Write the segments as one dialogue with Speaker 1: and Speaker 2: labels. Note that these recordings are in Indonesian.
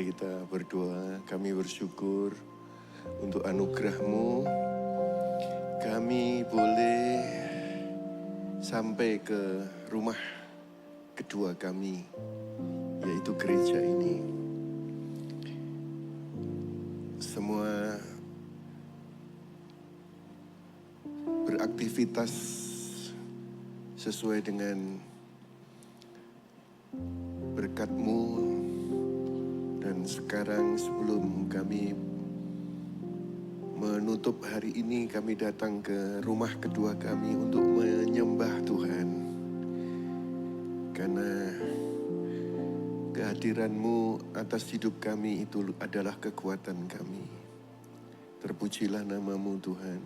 Speaker 1: Mari kita berdoa. Kami bersyukur untuk anugerah-Mu. Kami boleh sampai ke rumah kedua kami, yaitu gereja ini. Semua beraktivitas sesuai dengan berkat-Mu. Dan sekarang sebelum kami menutup hari ini, kami datang ke rumah kedua kami untuk menyembah Tuhan. Karena kehadiran-Mu atas hidup kami itu adalah kekuatan kami. Terpujilah nama-Mu Tuhan.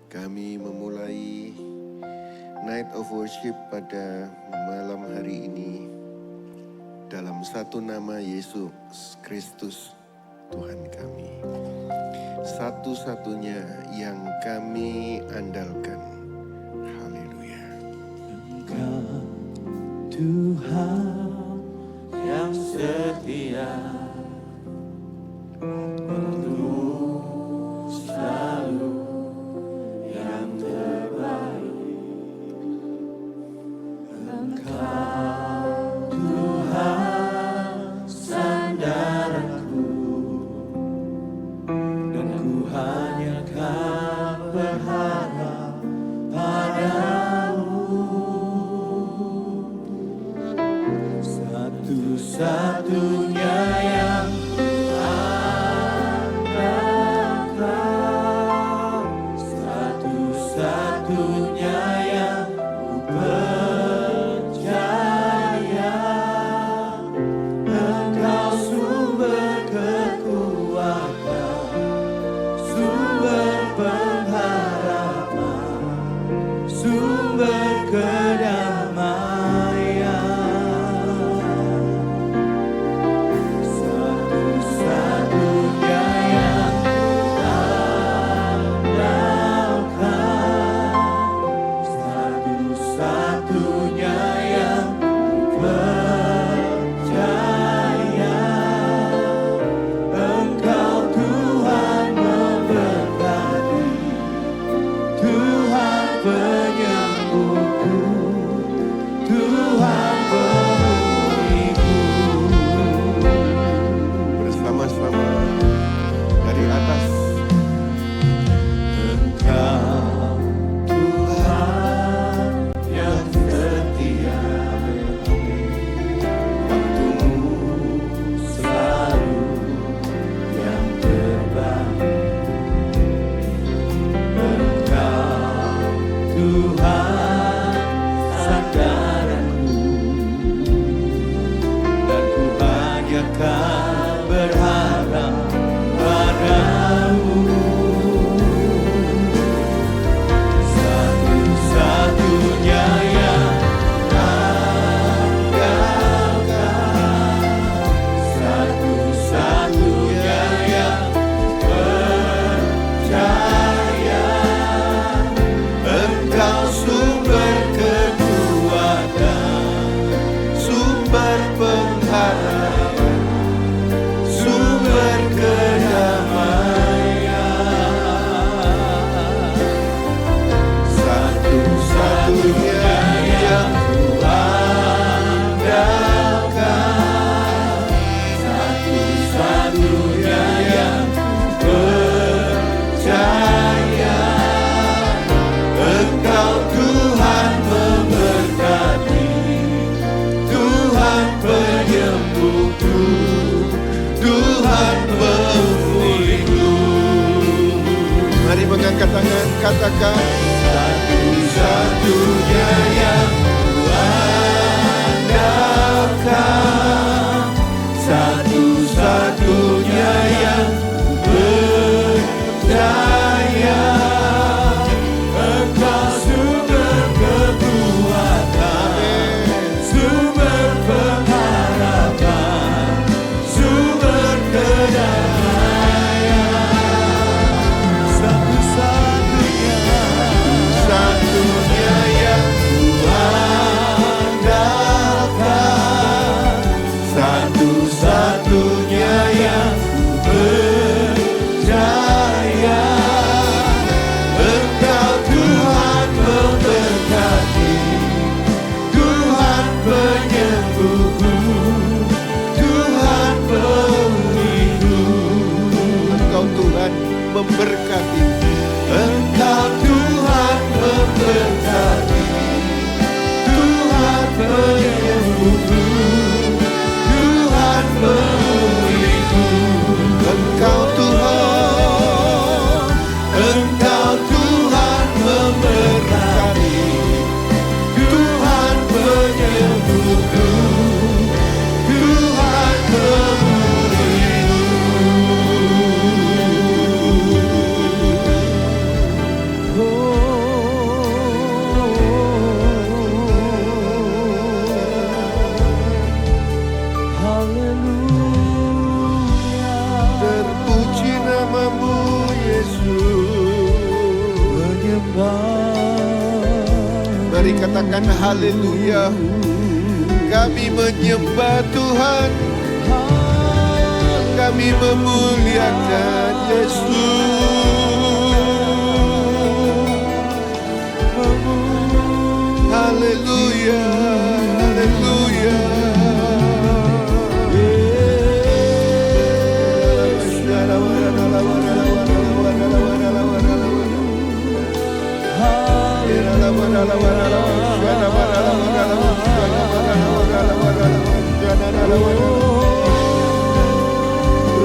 Speaker 1: Kami memulai Night of Worship pada malam hari ini dalam satu nama Yesus Kristus Tuhan kami. Satu-satunya yang kami andalkan. Haleluya.
Speaker 2: Engkau Tuhan yang setia, untuk selalu yang terbaik. Engkau Tuhan sandaranku, dan ku hanya kan berharap padamu. Satu-satunya yang andalkan, satu-satunya yang ku percaya. Engkau sumber kekuatan, sumber pengharapan, sumber kedamaian. Satu-satunya yang andalkan, satu-satunya yang percaya. Engkau Tuhan memberkati, Tuhan penyembuhku, Tuhan pemulihanku.
Speaker 1: Bersama-sama dari atas.
Speaker 2: Engkau Tuhan yang setia, waktu-Mu selalu yang terbaik. Engkau Tuhan sandaranku, dan ku hanya kan berharap padamu. Satu-satunya yang andalkan, satu-satunya yang percaya. Engkau sumber kekuatan, sumber pengharapan, sumber kedamaian. Satu-satunya yang ku andalkan, satu-satunya yang ku percaya. Engkau Tuhan memberkati, Tuhan penyembuhku, Tuhan pemulihku.
Speaker 1: Mari mengangkat tangan, katakan.
Speaker 2: Satu-satunya yang ku andalkan, satu-satunya yang ku percaya. Engkau sumber kekuatan, sumber pengharapan, sumber kedamaian. Satu-satunya yang ku andalkan, satu-satunya
Speaker 1: katakan haleluya. Kami menyembah Tuhan, kami memuliakan Yesus. Haleluya, haleluya.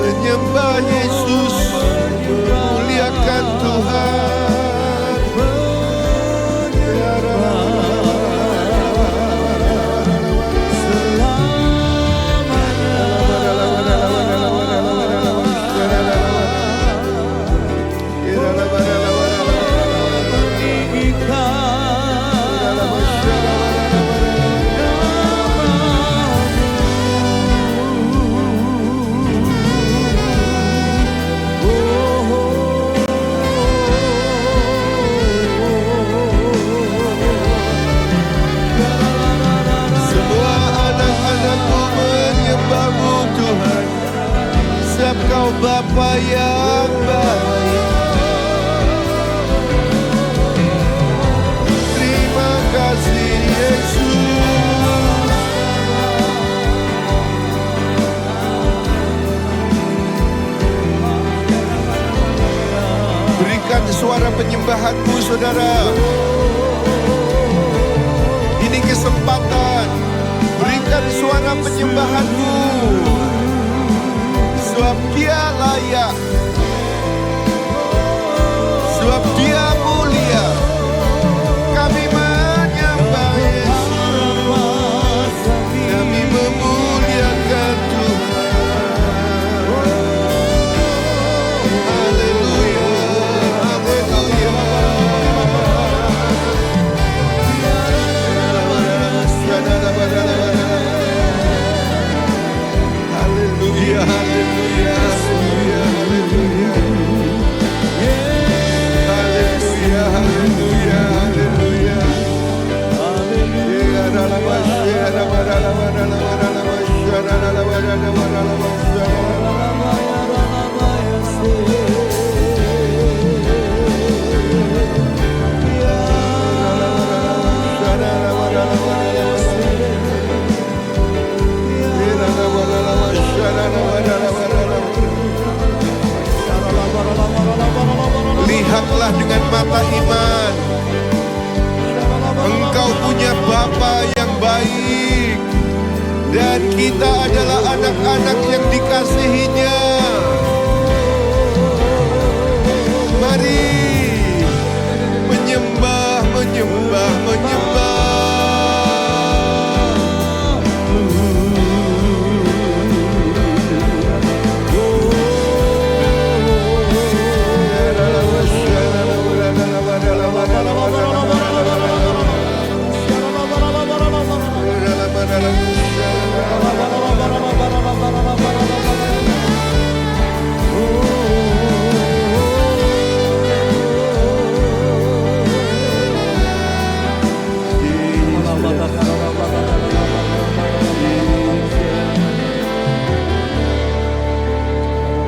Speaker 1: Menyembah Yesus, muliakan Tuhan. Kau Bapa yang baik, terima kasih Yesus. Berikan suara penyembahanmu saudara. Ini kesempatan, berikan suara penyembahanmu. Sebab Dia layak, sebab Dia mulia. Kami menyembah Yesus, kami memuliakan Tuhan. Haleluya, haleluya. Haleluya, haleluya, haleluya, haleluya. Haleluya, haleluya, haleluya. Lihatlah dengan mata iman. Engkau punya Bapa yang baik, dan kita adalah anak-anak yang dikasihinya. Mari menyembah, menyembah, menyembah.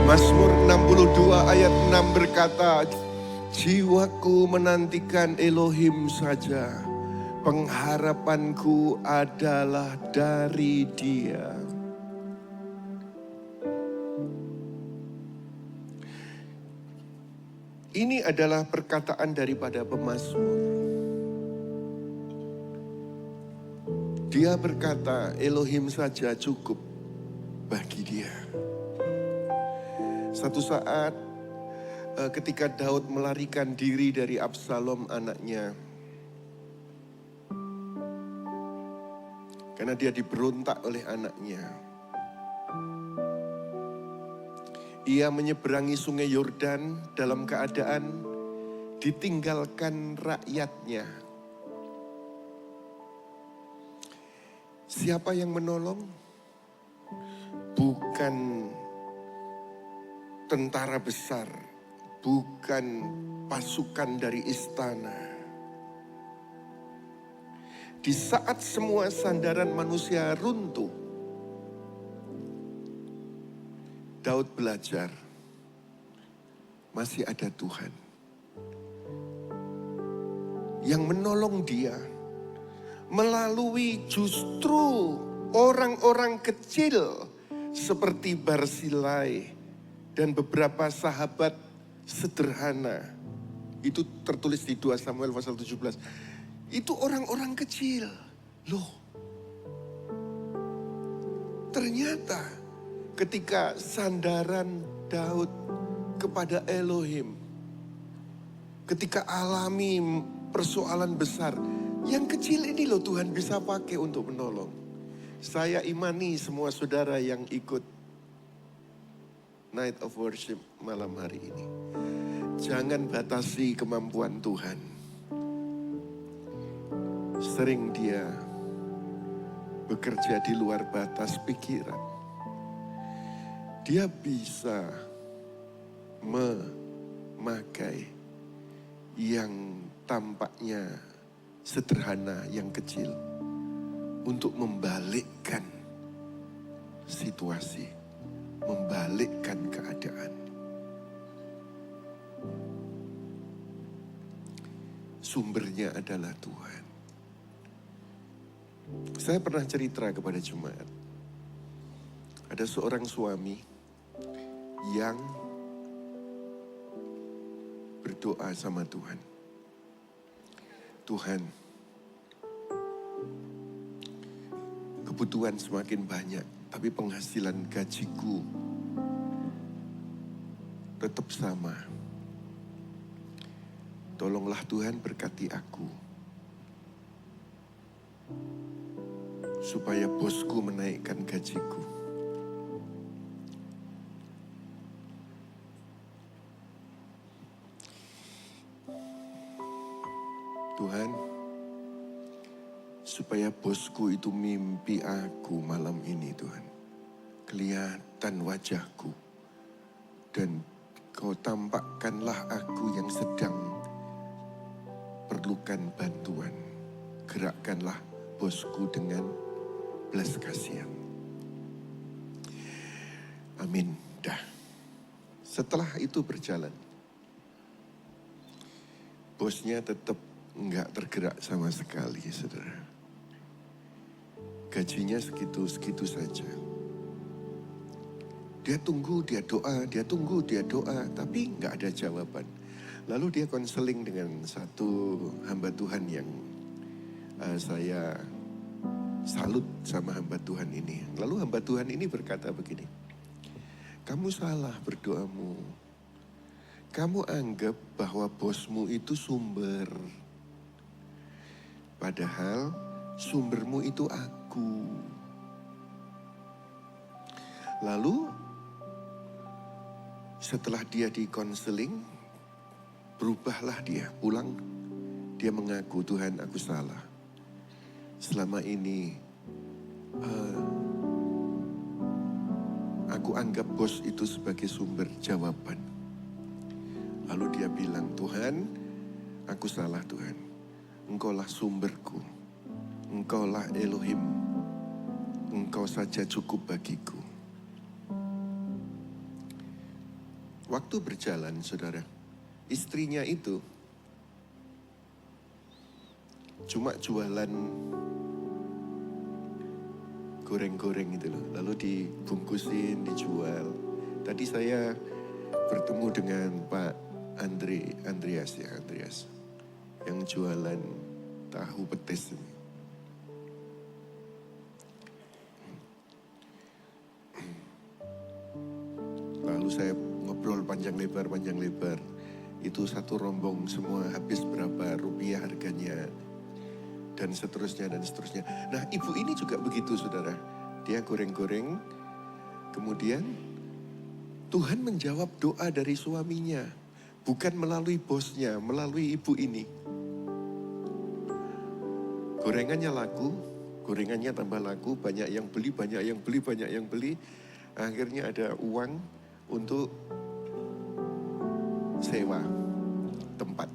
Speaker 1: Mazmur 62 ayat 6 berkata, jiwaku menantikan Elohim saja, pengharapanku adalah dari Dia. Ini adalah perkataan daripada pemazmur. Dia berkata, Elohim saja cukup bagi dia. Satu saat ketika Daud melarikan diri dari Absalom anaknya, karena dia diberontak oleh anaknya, ia menyeberangi sungai Yordan dalam keadaan ditinggalkan rakyatnya. Siapa yang menolong? Bukan tentara besar, bukan pasukan dari istana. Di saat semua sandaran manusia runtuh, Daud belajar masih ada Tuhan yang menolong dia melalui justru orang-orang kecil seperti Barsilai dan beberapa sahabat sederhana. Itu tertulis di 2 Samuel pasal 17. Itu orang-orang kecil. Loh, ternyata ketika sandaran Daud kepada Elohim, ketika alami persoalan besar, yang kecil ini loh Tuhan bisa pakai untuk menolong. Saya imani semua saudara yang ikut Night of Worship malam hari ini. Jangan batasi kemampuan Tuhan. Sering dia bekerja di luar batas pikiran. Dia bisa memakai yang tampaknya sederhana, yang kecil, untuk membalikkan situasi, membalikkan keadaan. Sumbernya adalah Tuhan. Saya pernah cerita kepada jemaat. Ada seorang suami yang berdoa sama Tuhan. Tuhan, kebutuhan semakin banyak, tapi penghasilan gajiku tetap sama. Tolonglah Tuhan berkati aku, supaya bosku menaikkan gajiku. Tuhan, supaya bosku itu mimpi aku malam ini Tuhan. Kelihatan wajahku. Dan kau tampakkanlah aku yang sedang perlukan bantuan. Gerakkanlah bosku dengan belas kasihan. Amin. Dah. Setelah itu berjalan, bosnya tetap enggak tergerak sama sekali, saudara. Gajinya segitu-segitu saja. Dia tunggu, dia doa, dia tunggu, dia doa, tapi enggak ada jawaban. Lalu dia konseling dengan satu hamba Tuhan yang saya salut sama hamba Tuhan ini. Lalu hamba Tuhan ini berkata begini, kamu salah berdoamu. Kamu anggap bahwa bosmu itu sumber. Padahal sumbermu itu aku. Lalu setelah dia dikonseling, berubahlah dia, pulang. Dia mengaku, Tuhan aku salah. Selama ini aku anggap bos itu sebagai sumber jawaban. Lalu dia bilang, Tuhan aku salah Tuhan. Engkaulah sumberku. Engkaulah Elohim. Engkau saja cukup bagiku. Waktu berjalan, saudara, istrinya itu cuma jualan goreng-goreng itu loh. Lalu dibungkusin, dijual. Tadi saya bertemu dengan Pak Andreas yang jualan tahu petis ini. Lalu saya ngobrol panjang lebar. Itu satu rombong semua habis berapa rupiah harganya. Dan seterusnya. Nah ibu ini juga begitu saudara. Dia goreng-goreng. Kemudian Tuhan menjawab doa dari suaminya. Bukan melalui bosnya, melalui ibu ini. Gorengannya laku, gorengannya tambah laku, banyak yang beli. Akhirnya ada uang untuk sewa tempat.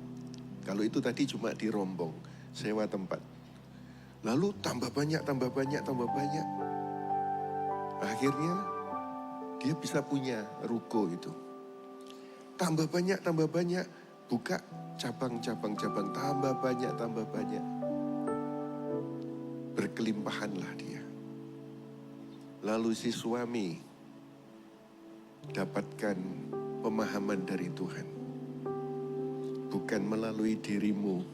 Speaker 1: Kalau itu tadi cuma di rombong, sewa tempat. Lalu tambah banyak. Akhirnya dia bisa punya ruko itu. Tambah banyak. Buka cabang, tambah banyak. Berkelimpahanlah dia. Lalu si suami dapatkan pemahaman dari Tuhan. Bukan melalui dirimu,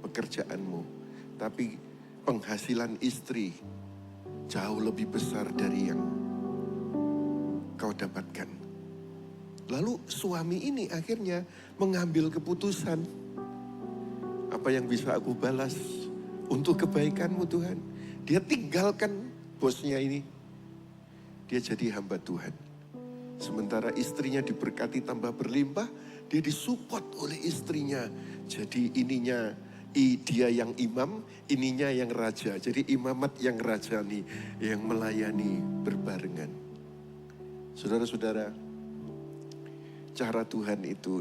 Speaker 1: pekerjaanmu, tapi penghasilan istri jauh lebih besar dari yang kau dapatkan. Lalu suami ini akhirnya mengambil keputusan, apa yang bisa aku balas untuk kebaikanmu Tuhan. Dia tinggalkan bosnya ini. Dia jadi hamba Tuhan. Sementara istrinya diberkati tambah berlimpah, dia disupport oleh istrinya. Jadi ininya dia yang imam, ininya yang raja. Jadi imamat yang rajani, yang melayani berbarengan. Saudara-saudara, cara Tuhan itu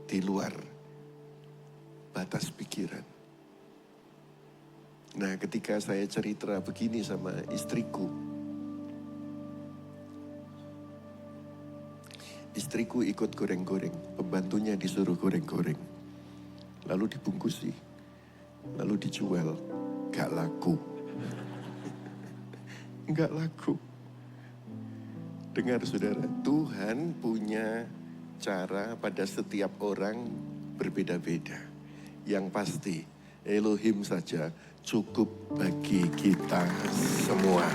Speaker 1: di luar batas pikiran. Nah, ketika saya cerita begini sama istriku, istriku ikut goreng-goreng, pembantunya disuruh goreng-goreng. Lalu dibungkusi, lalu dijual, gak laku. Gak laku. Dengar saudara, Tuhan punya cara pada setiap orang berbeda-beda. Yang pasti, Elohim saja cukup bagi kita semua.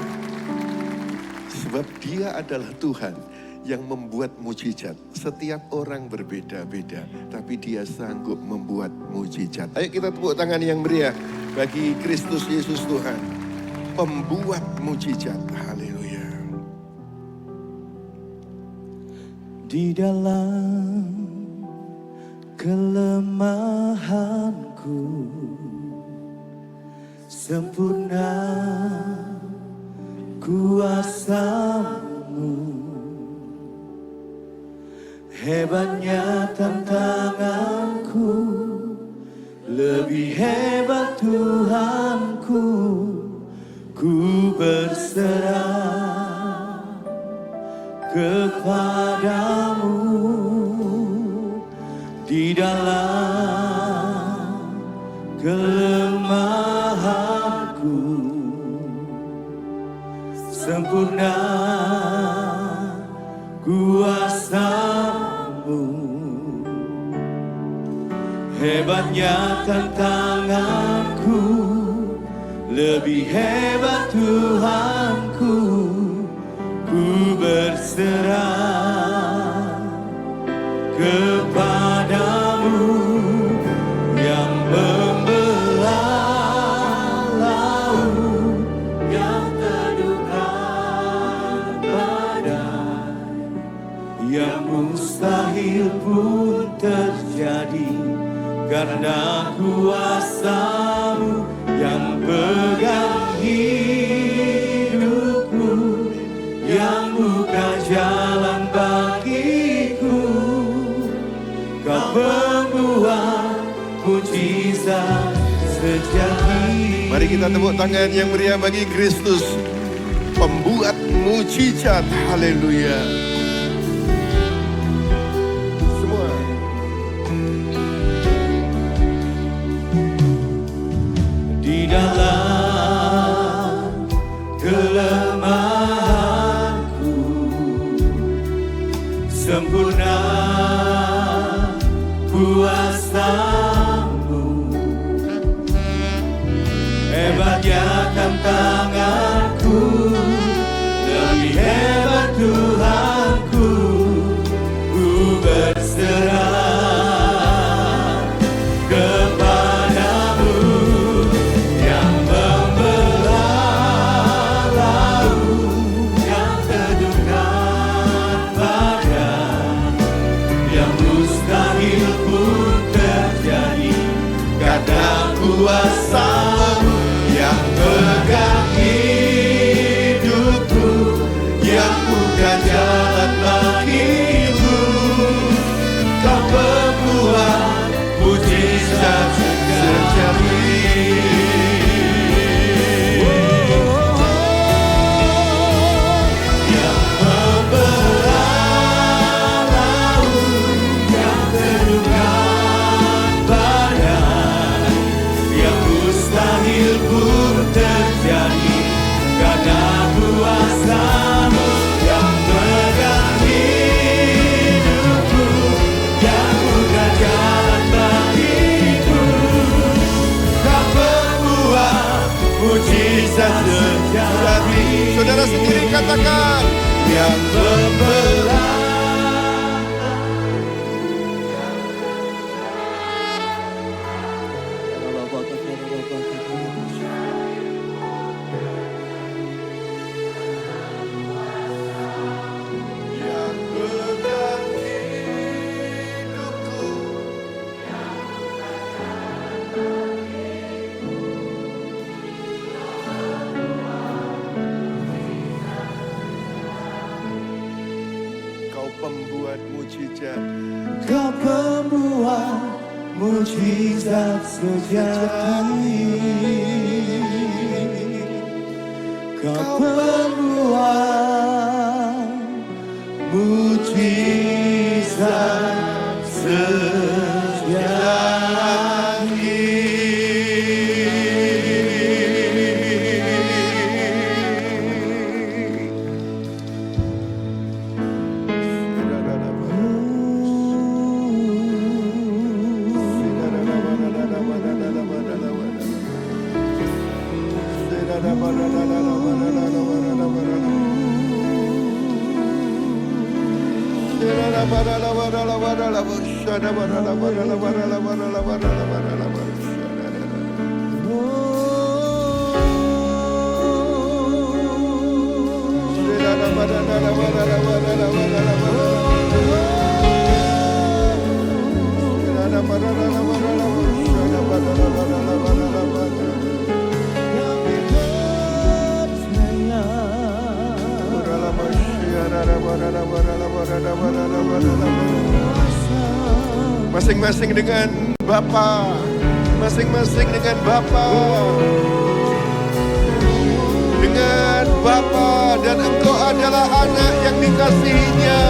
Speaker 1: Sebab Dia adalah Tuhan yang membuat mujizat. Setiap orang berbeda-beda, tapi Dia sanggup membuat mujizat. Ayo kita tepuk tangan yang meriah bagi Kristus Yesus Tuhan, pembuat mujizat. Haleluya.
Speaker 2: Di dalam kelemahanku sempurna kuasa-Mu. Hebatnya tantanganku, lebih hebat Tuhanku. Ku berserah kepadamu. Di dalam kelemahanku sempurna kuasa-Mu. Hebatnya tantanganku, lebih hebat Tuhanku. Ku berserah kepadamu yang membelah laut, yang teduhkan badai, yang mustahil pun terjadi karena kuasa-Mu yang pegang hidupku, yang buka jalan bagiku. Kau pembuat mujizat sejati.
Speaker 1: Mari kita tepuk tangan yang meriah bagi Kristus, pembuat mujizat. Haleluya. Semua.
Speaker 2: Di dalam kelemahanku sempurna kuasa-Mu. Hebatnya tantanganku, lebih hebat Tuhanku. Ku berserah kepadamu yang membelah laut, yang teduhkan badai, yang mustahil pun terjadi karena kuasa-Mu yang pegang hidupku, yang buka jalan bagiku. Kau pembuat mujizat sejati. yang membelah. Yang pegang hidupku.
Speaker 1: Kau pembuat mujizat,
Speaker 2: Kau pembuat mujizat sejati. Kau pembuat mujizat sejati.
Speaker 1: Masing-masing dengan Bapa, masing-masing dengan Bapa, dengan Bapa, dan engkau adalah anak yang dikasihinya.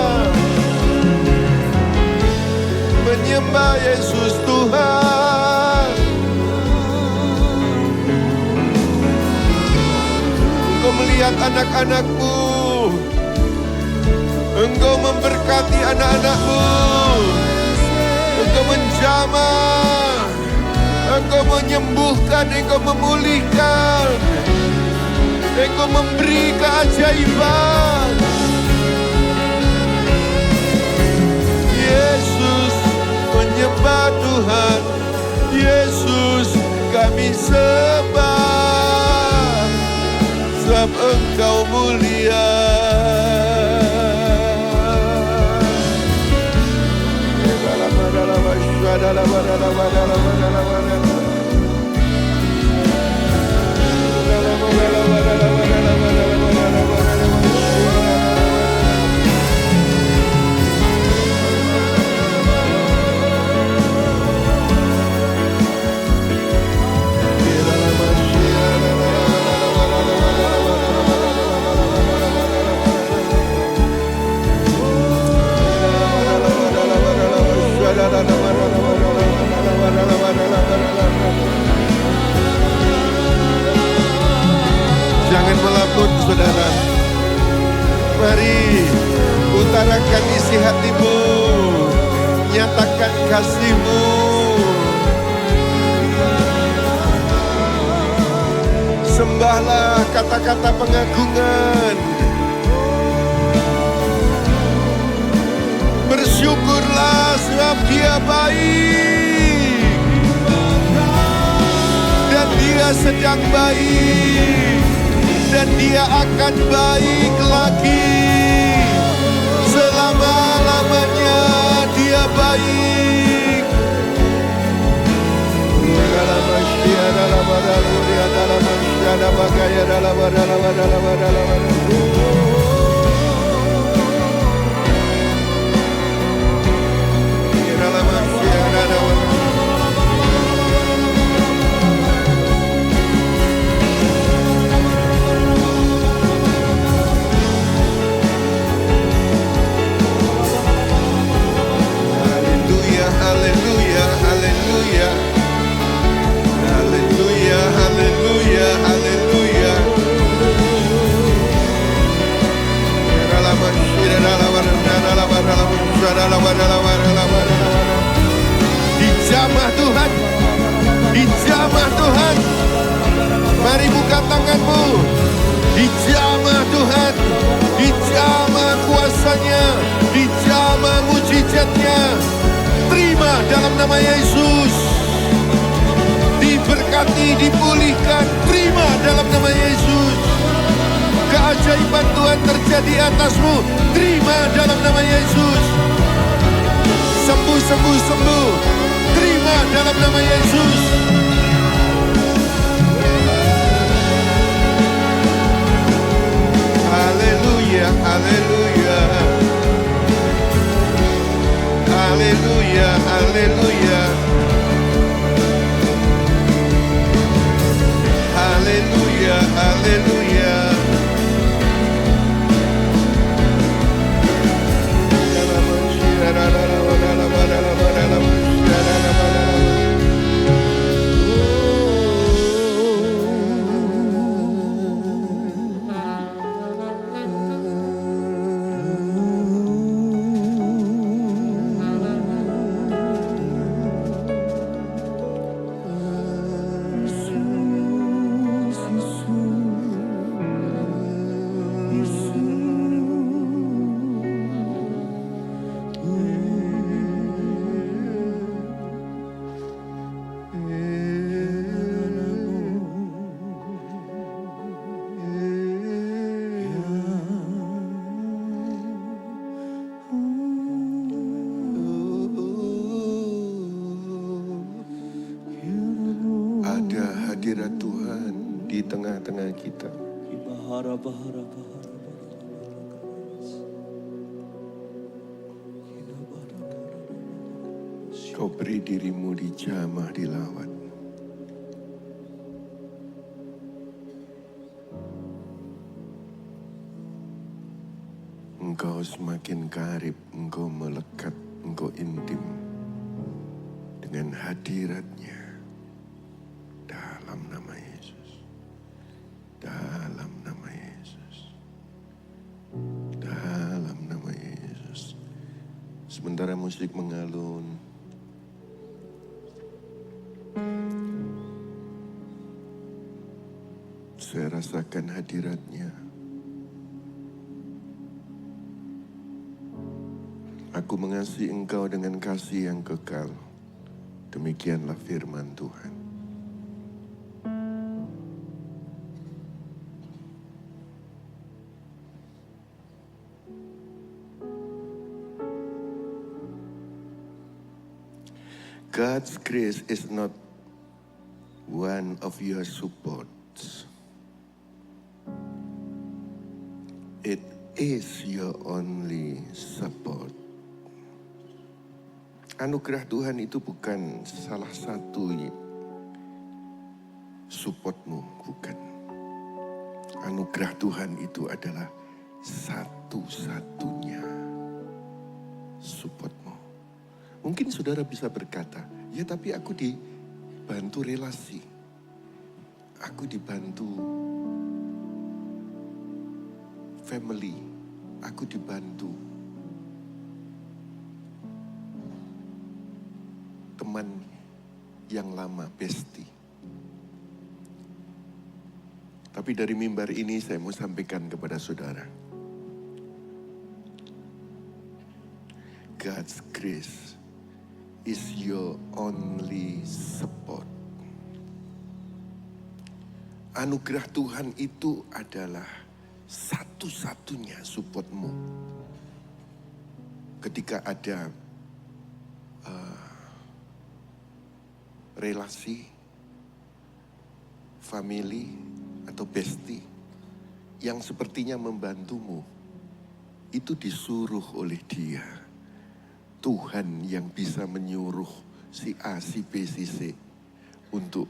Speaker 1: Menyembah Yesus Tuhan. Engkau melihat anak-anakmu, engkau memberkati anak-anakmu. Engkau menjamah, engkau menyembuhkan, engkau memulihkan, engkau memberi keajaiban. Yesus, menyembah Tuhan. Yesus, kami sembah, sebab engkau mulia. Jangan melaput, saudara. Mari utarakan isi hatimu, nyatakan kasihmu. Sembahlah kata-kata pengagungan. Bersyukurlah sebab Dia baik, dan Dia sedang baik, dan Dia akan baik lagi. Selama-lamanya Dia baik. Haleluya, haleluya, haleluya, haleluya, haleluya. Dijamah Tuhan, dijamah Tuhan. Mari buka tanganmu. Dijamah Tuhan, dijamah kuasanya, di jama mujizatnya. Terima dalam nama Yesus. Diberkati, dipulihkan, terima dalam nama Yesus. Keajaiban Tuhan terjadi atasmu, terima dalam nama Yesus. Sembuh, sembuh, sembuh, terima dalam nama Yesus. Haleluya, haleluya. Haleluya, haleluya. Haleluya, haleluya. Ada hadirat Tuhan di tengah-tengah kita. Kau beri dirimu dijamah dilawat. Engkau semakin karib, engkau melekat, engkau intim dengan hadiratnya. Dalam nama Yesus. Dalam nama Yesus. Dalam nama Yesus. Sementara musik mengalun, saya rasakan hadiratnya. Aku mengasihi engkau dengan kasih yang kekal. Demikianlah firman Tuhan. God's grace is not one of your supports. It is your only support. Anugerah Tuhan itu bukan salah satu supportmu, bukan. Anugerah Tuhan itu adalah satu-satunya supportmu. Mungkin saudara bisa berkata, ya tapi aku dibantu relasi. Aku dibantu family. Aku dibantu teman yang lama, bestie. Tapi dari mimbar ini saya mau sampaikan kepada saudara. God's grace is your only support. Anugerah Tuhan itu adalah satu-satunya supportmu. Ketika ada relasi, family, atau bestie yang sepertinya membantumu, itu disuruh oleh Dia. Tuhan yang bisa menyuruh si A, si B, si C untuk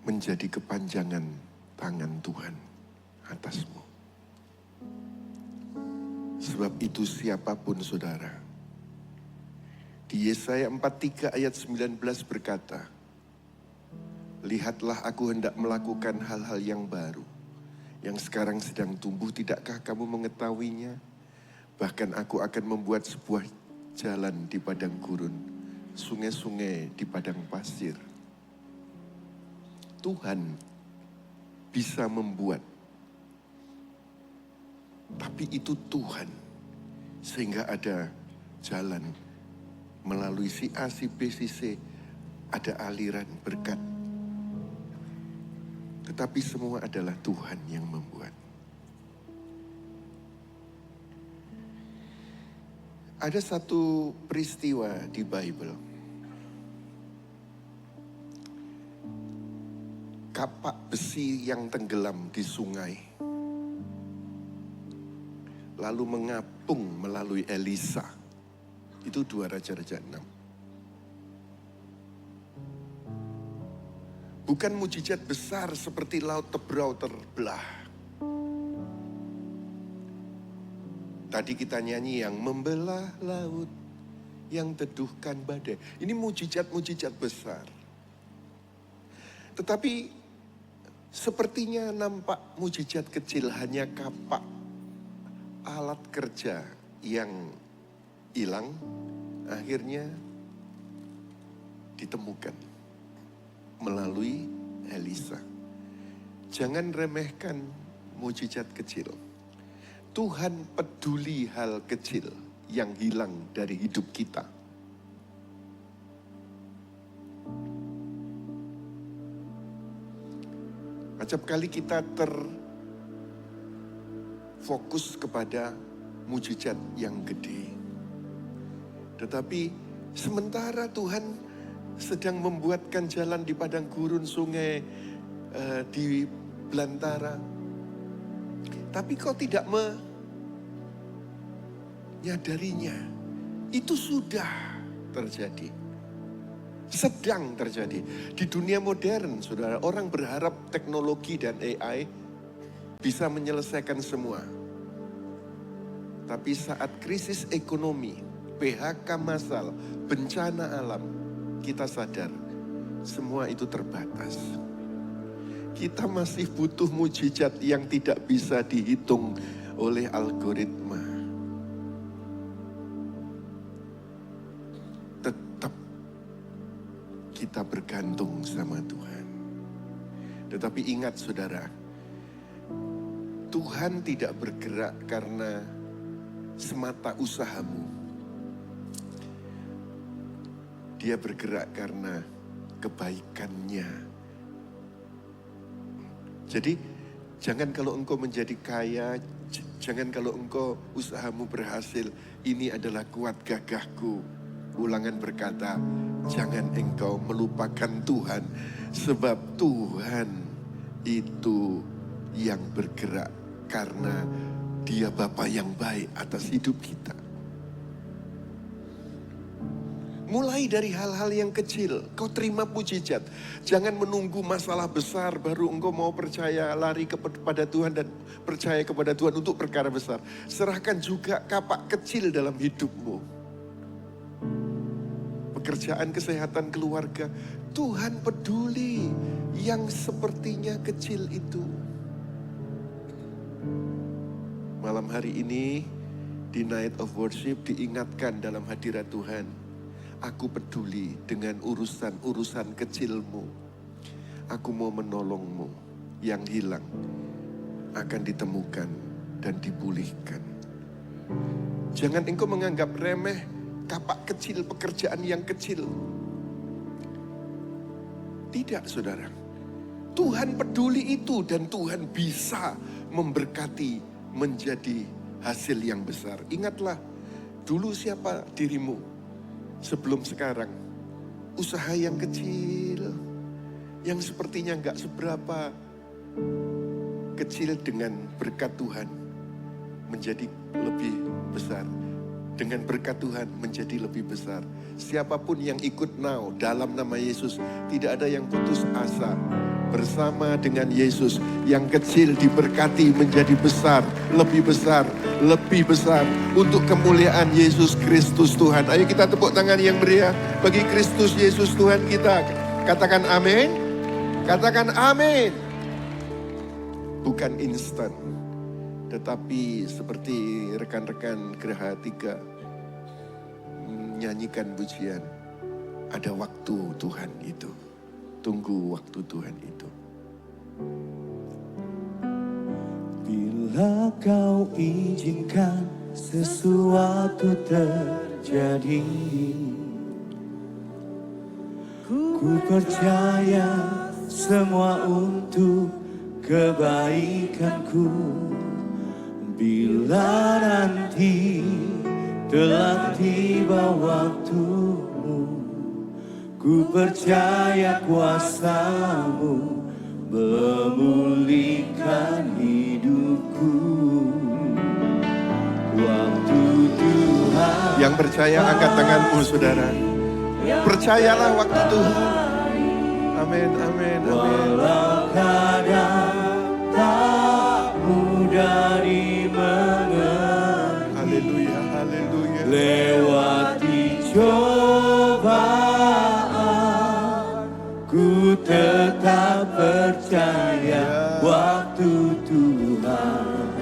Speaker 1: menjadi kepanjangan tangan Tuhan atasmu. Sebab itu siapapun saudara, di Yesaya 43 ayat 19 berkata, lihatlah aku hendak melakukan hal-hal yang baru, yang sekarang sedang tumbuh, tidakkah kamu mengetahuinya? Bahkan aku akan membuat sebuah jalan di padang gurun, sungai-sungai di padang pasir. Tuhan bisa membuat Tapi itu Tuhan. Sehingga ada jalan melalui si A, si B, si C. Ada aliran berkat. Tetapi semua adalah Tuhan yang membuat. Ada satu peristiwa di Bible. Kapak besi yang tenggelam di sungai. Lalu mengapung melalui Elisa. Itu 2 Raja-Raja 6. Bukan mujizat besar seperti laut Tebrau terbelah. Tadi kita nyanyi yang membelah laut, yang teduhkan badai. Ini mujizat-mujizat besar. Tetapi sepertinya nampak mujizat kecil, hanya kapak alat kerja yang hilang, akhirnya ditemukan melalui Elisa. Jangan remehkan mujizat kecil. Tuhan peduli hal kecil yang hilang dari hidup kita. Acap kali kita terfokus kepada mujizat yang gede. Tetapi sementara Tuhan sedang membuatkan jalan di padang gurun, sungai, di belantara. Tapi kau tidak menyadarinya. Itu sudah terjadi. Sedang terjadi. Di dunia modern, saudara, orang berharap teknologi dan AI bisa menyelesaikan semua. Tapi saat krisis ekonomi, PHK massal, bencana alam, kita sadar semua itu terbatas. Kita masih butuh mujizat yang tidak bisa dihitung oleh algoritma. Tetap kita bergantung sama Tuhan. Tetapi ingat saudara, Tuhan tidak bergerak karena semata usahamu. Dia bergerak karena kebaikannya. Jadi jangan kalau engkau menjadi kaya, jangan kalau engkau usahamu berhasil, ini adalah kuat gagahku. Ulangan berkata, jangan engkau melupakan Tuhan, sebab Tuhan itu yang bergerak karena Dia Bapa yang baik atas hidup kita. Mulai dari hal-hal yang kecil, kau terima mujizat. Jangan menunggu masalah besar baru engkau mau percaya, lari kepada Tuhan dan percaya kepada Tuhan untuk perkara besar. Serahkan juga kapak kecil dalam hidupmu. Pekerjaan, kesehatan, keluarga. Tuhan peduli yang sepertinya kecil itu. Malam hari ini di Night of Worship diingatkan dalam hadirat Tuhan. Aku peduli dengan urusan-urusan kecilmu. Aku mau menolongmu. Yang hilang akan ditemukan dan dipulihkan. Jangan engkau menganggap remeh kapak kecil, pekerjaan yang kecil. Tidak, saudara. Tuhan peduli itu dan Tuhan bisa memberkati menjadi hasil yang besar. Ingatlah, dulu siapa dirimu? Sebelum sekarang, usaha yang kecil, yang sepertinya gak seberapa kecil, dengan berkat Tuhan menjadi lebih besar. Dengan berkat Tuhan menjadi lebih besar. Siapapun yang ikut now dalam nama Yesus, tidak ada yang putus asa. Bersama dengan Yesus, yang kecil diberkati menjadi besar, lebih besar, lebih besar. Untuk kemuliaan Yesus Kristus Tuhan. Ayo kita tepuk tangan yang meriah bagi Kristus Yesus Tuhan kita. Katakan amin. Katakan amin. Bukan instan, tetapi seperti rekan-rekan Geraha 3 menyanyikan pujian, ada waktu Tuhan itu. Tunggu waktu Tuhan itu.
Speaker 2: Bila kau izinkan sesuatu terjadi, ku percaya semua untuk kebaikanku. Bila nanti telah tiba waktumu, ku percaya kuasa-Mu memulihkan hidupku. Waktu Tuhan.
Speaker 1: Yang percaya angkat tanganmu saudara. Percayalah waktu Tuhan. Amin, amin, amin.
Speaker 2: Walau kadang tak mudah dimengerti,
Speaker 1: Haleluya, haleluya.
Speaker 2: lewati cobaan, ku tetap percaya waktu Tuhan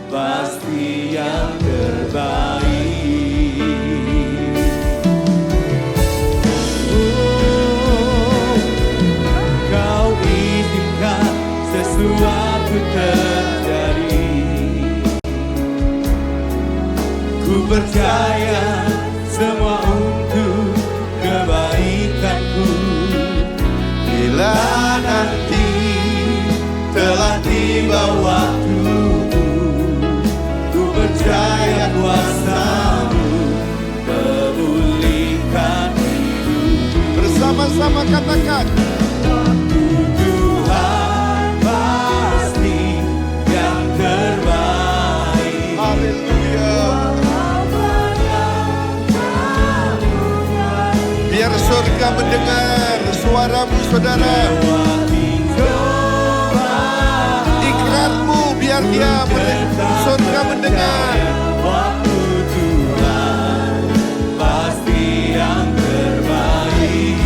Speaker 2: pasti yang terbaik. Kau izinkan sesuatu terjadi, ku percaya semua untuk kebaikanku. Bila nanti telah tiba waktumu, ku percaya kuasa-Mu memulihkan hidupku.
Speaker 1: Bersama-sama katakan.
Speaker 2: Waktu Tuhan pasti yang terbaik.
Speaker 1: Haleluya. Biar surga mendengar suaramu saudara. Ikrarmu biar dia surga mendengar.
Speaker 2: Waktu Tuhan pasti yang terbaik.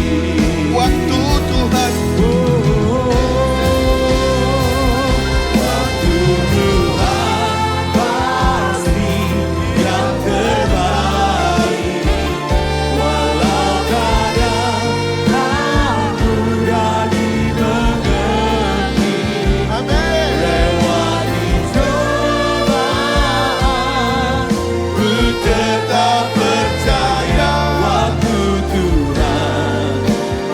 Speaker 1: Waktu Tuhan.
Speaker 2: Waktu Tuhan pasti yang terbaik. Walau kadang tak mudah dimengerti,
Speaker 1: Amin.
Speaker 2: lewati cobaan, ku tetap percaya waktu Tuhan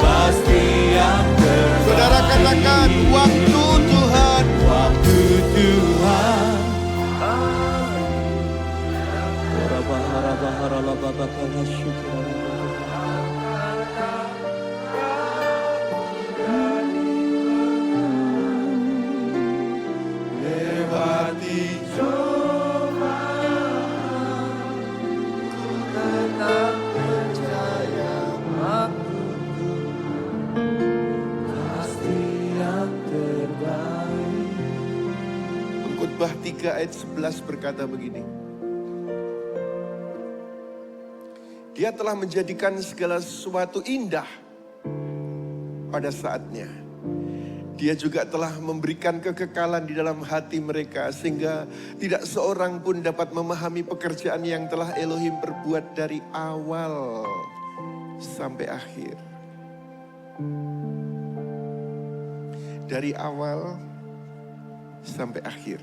Speaker 2: pasti yang terbaik.
Speaker 1: Saudara katakan waktu Tuhan.
Speaker 2: Waktu Tuhan.
Speaker 1: Lewati
Speaker 2: Pasti yang terbaik.
Speaker 1: Pengkhotbah 3 ayat 11 berkata begini. Dia telah menjadikan segala sesuatu indah pada saatnya. Dia juga telah memberikan kekekalan di dalam hati mereka sehingga tidak seorang pun dapat memahami pekerjaan yang telah Elohim perbuat dari awal sampai akhir. Dari awal sampai akhir.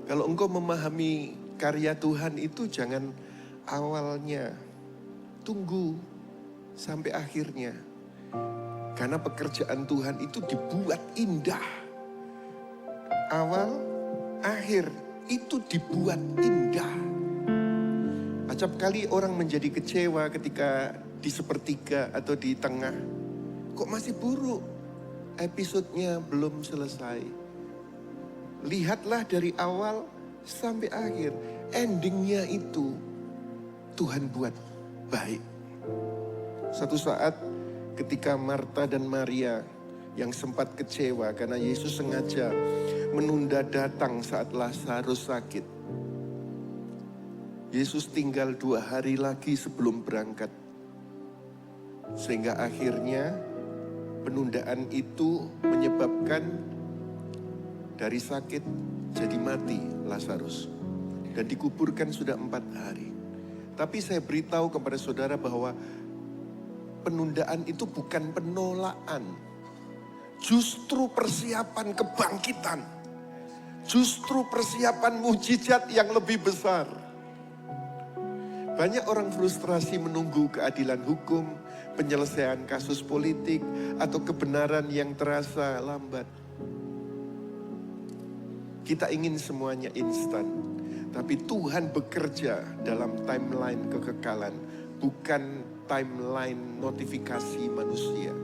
Speaker 1: Kalau engkau memahami karya Tuhan itu jangan awalnya, tunggu sampai akhirnya. Karena pekerjaan Tuhan itu dibuat indah. Awal, akhir itu dibuat indah. Acap kali orang menjadi kecewa ketika di sepertiga atau di tengah. Kok masih buruk? Episodenya belum selesai. Lihatlah dari awal sampai akhir. Endingnya itu Tuhan buat baik. Satu saat ketika Marta dan Maria yang sempat kecewa karena Yesus sengaja menunda datang saat Lazarus sakit. Yesus tinggal 2 hari lagi sebelum berangkat. Sehingga akhirnya penundaan itu menyebabkan dari sakit jadi mati Lazarus. Dan dikuburkan sudah 4 hari. Tapi saya beritahu kepada saudara bahwa penundaan itu bukan penolakan. Justru persiapan kebangkitan. Justru persiapan mujizat yang lebih besar. Banyak orang frustrasi menunggu keadilan hukum, penyelesaian kasus politik, atau kebenaran yang terasa lambat. Kita ingin semuanya instan, tapi Tuhan bekerja dalam timeline kekekalan, bukan timeline notifikasi manusia.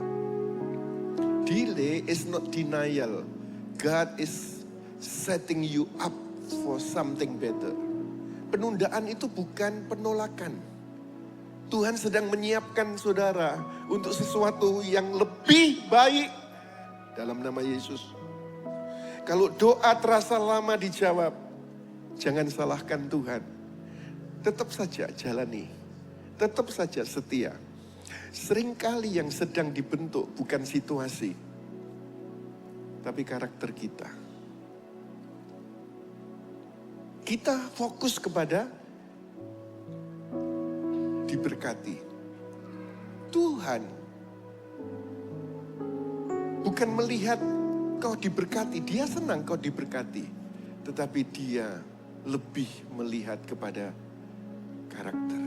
Speaker 1: Delay is not denial. God is setting you up for something better. Penundaan itu bukan penolakan. Tuhan sedang menyiapkan saudara untuk sesuatu yang lebih baik dalam nama Yesus. Kalau doa terasa lama dijawab, jangan salahkan Tuhan. Tetap saja jalani, tetap saja setia. Seringkali yang sedang dibentuk bukan situasi, tapi karakter kita. Kita fokus kepada diberkati. Tuhan bukan melihat kau diberkati, dia senang kau diberkati. Tetapi dia lebih melihat kepada karakter.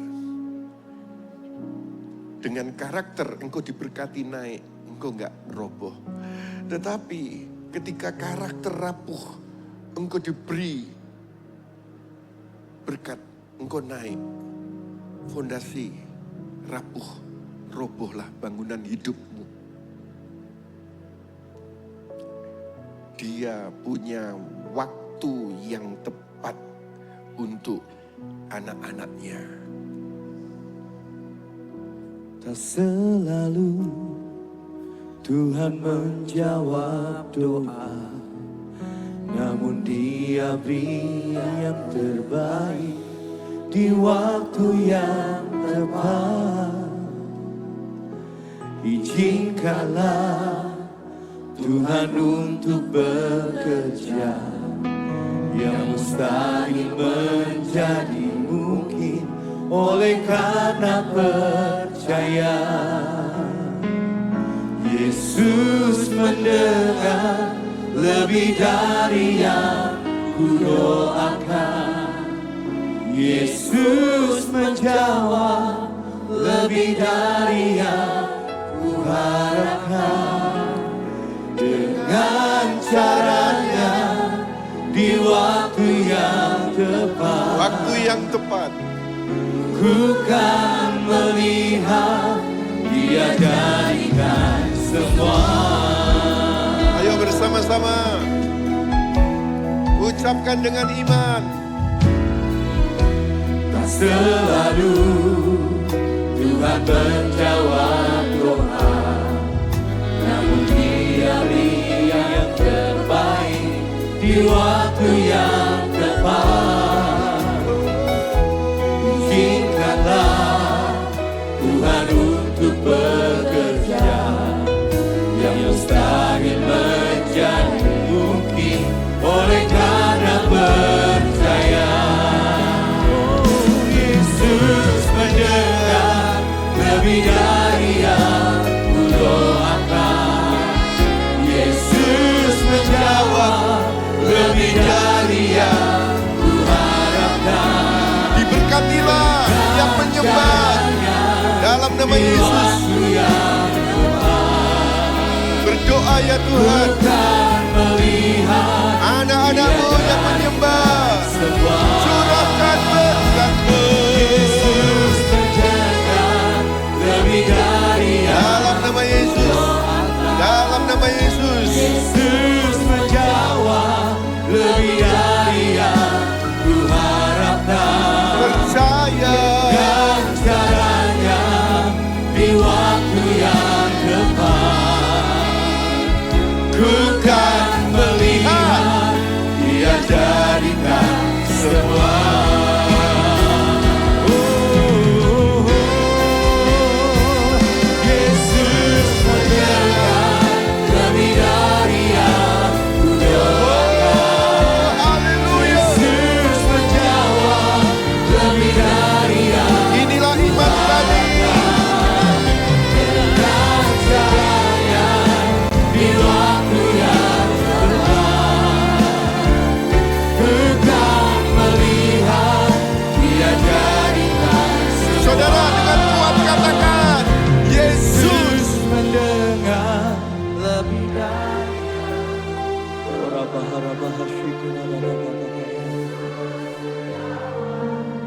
Speaker 1: Dengan karakter engkau diberkati naik, engkau enggak roboh. Tetapi ketika karakter rapuh, engkau diberi berkat, engkau naik. Fondasi rapuh, robohlah bangunan hidupmu. Dia punya waktu yang tepat untuk anak-anaknya.
Speaker 2: Tak selalu Tuhan menjawab doa, namun Dia beri yang terbaik di waktu yang tepat. Izinkanlah Tuhan untuk bekerja, yang mustahil menjadi mungkin oleh karena percaya. Yesus mendengar lebih dari yang ku doakan. Yesus menjawab lebih dari yang ku harapkan. Dengan caranya di waktu yang tepat.
Speaker 1: Waktu yang tepat.
Speaker 2: Ku kan melihat Dia jadikan semua.
Speaker 1: Ayo bersama-sama ucapkan dengan iman.
Speaker 2: Tak selalu Tuhan menjawab doa, namun Dia beri yang terbaik di waktu yang tepat. Izinkanlah Tuhan untuk bekerja, yang mustahil menjadi mungkin oleh karena percaya. Yesus mendengar lebih dari yang ku doakan. Yesus menjawab lebih dari yang ku harapkan.
Speaker 1: Diberkatilah yang menyembah dalam nama Yesus. Berdoa ya Tuhan, anak-anak-Mu yang menyembah, curahkan berkat-Mu.
Speaker 2: Yesus menjaga lebih dari
Speaker 1: Dalam nama Yesus, dalam nama Yesus.
Speaker 2: Yesus menjawab lebih dari yang ku harapkan.
Speaker 1: Percaya
Speaker 2: Dan caranya di waktu yang tepat. Ku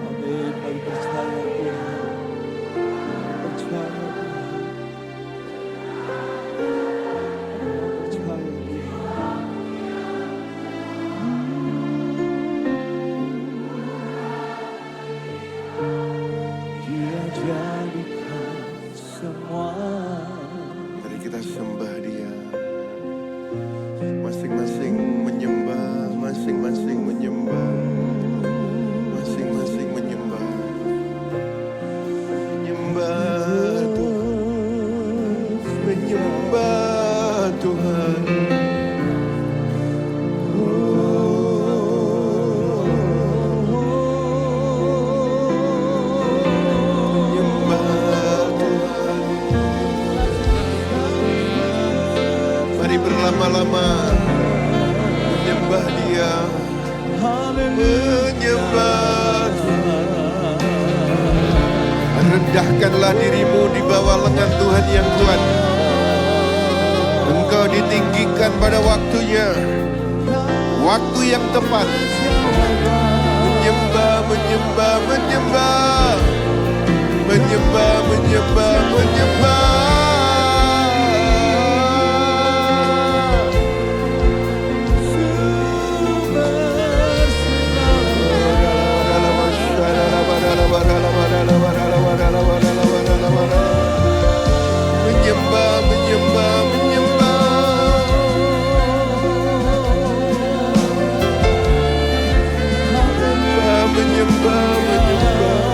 Speaker 2: Amin. Kami percaya Tuhan. Percaya Tuhan. Percaya Tuhan. Dia jadikan semua.
Speaker 1: Mari kita sembah Dia. Masing-masing menyembah, masing-masing menyembah, masing-masing menyembah. Menyembah Tuhan, menyembah Tuhan. Mari berlama-lama menyembah Dia, menyembah Tuhan. Rendahkanlah dirimu di bawah lengan Tuhan yang kuat. Engkau ditinggikan pada waktunya, waktu yang tepat. Menyembah, menyembah, menyembah, menyembah, menyembah, menyembah. Menyembah, menyembah, menyembah. Menyembah, menyembah, menyembah.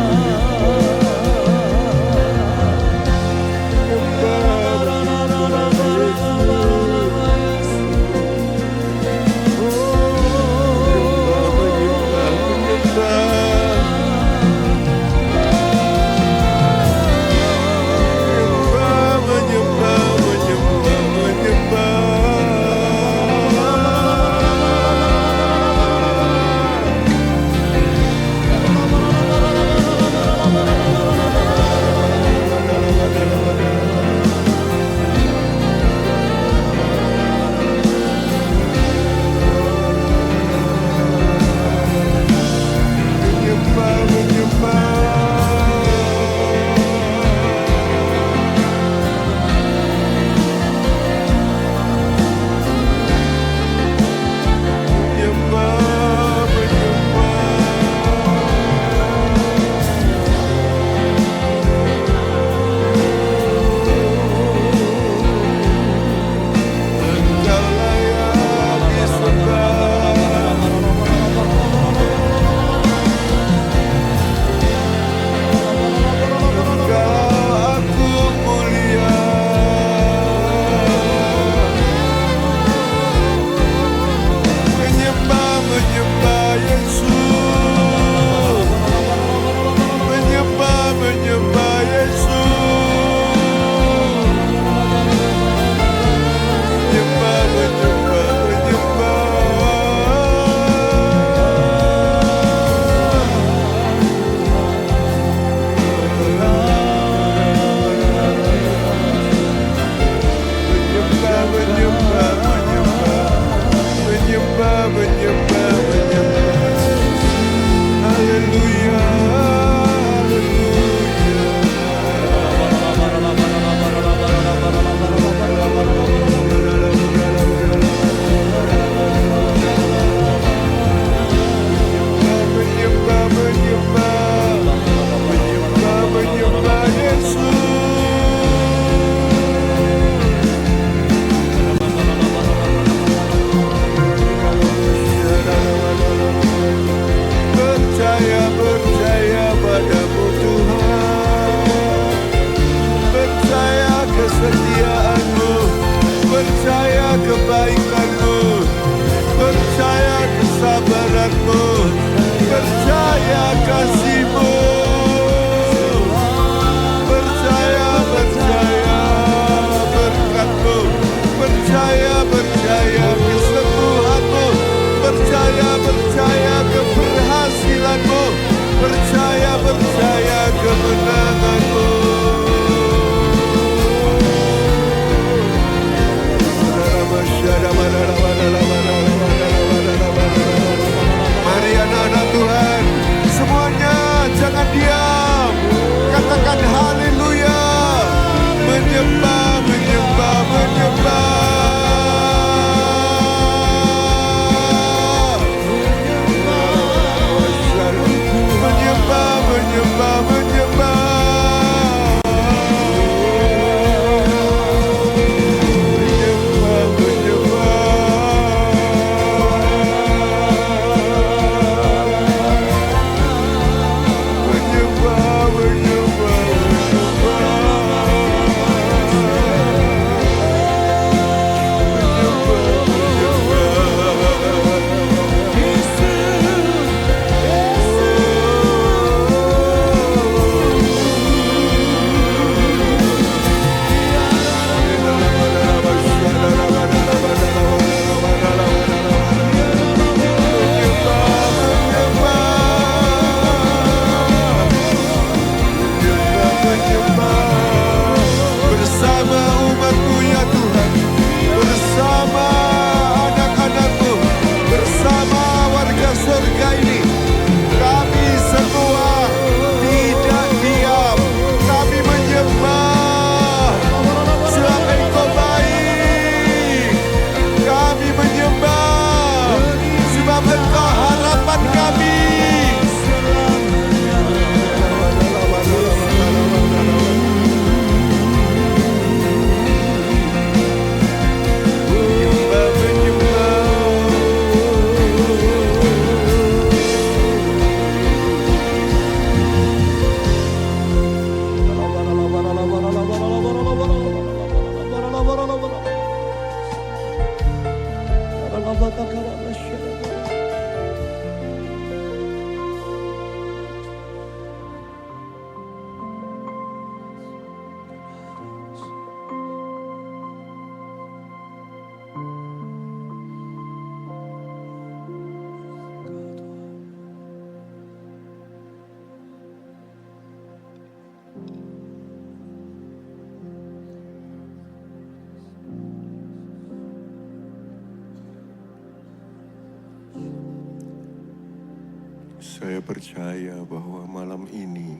Speaker 1: Saya percaya bahwa malam ini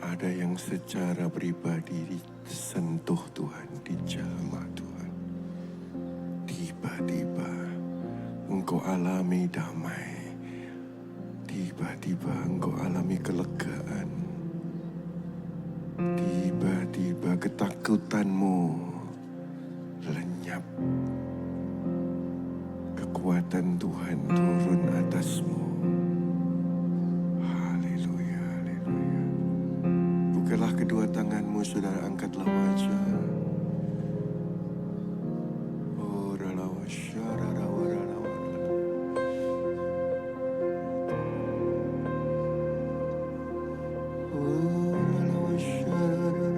Speaker 1: ada yang secara pribadi disentuh Tuhan, dijamah Tuhan. Tiba-tiba engkau alami damai. Tiba-tiba engkau alami kelegaan. Tiba-tiba ketakutanmu lenyap. Kekuatan Tuhan turun atasmu. Haleluya, haleluya. Bukalah kedua tanganmu, saudara, angkatlah wajah. Oh, ralawa syararawa ralawa. Oh, ralawa syararawa.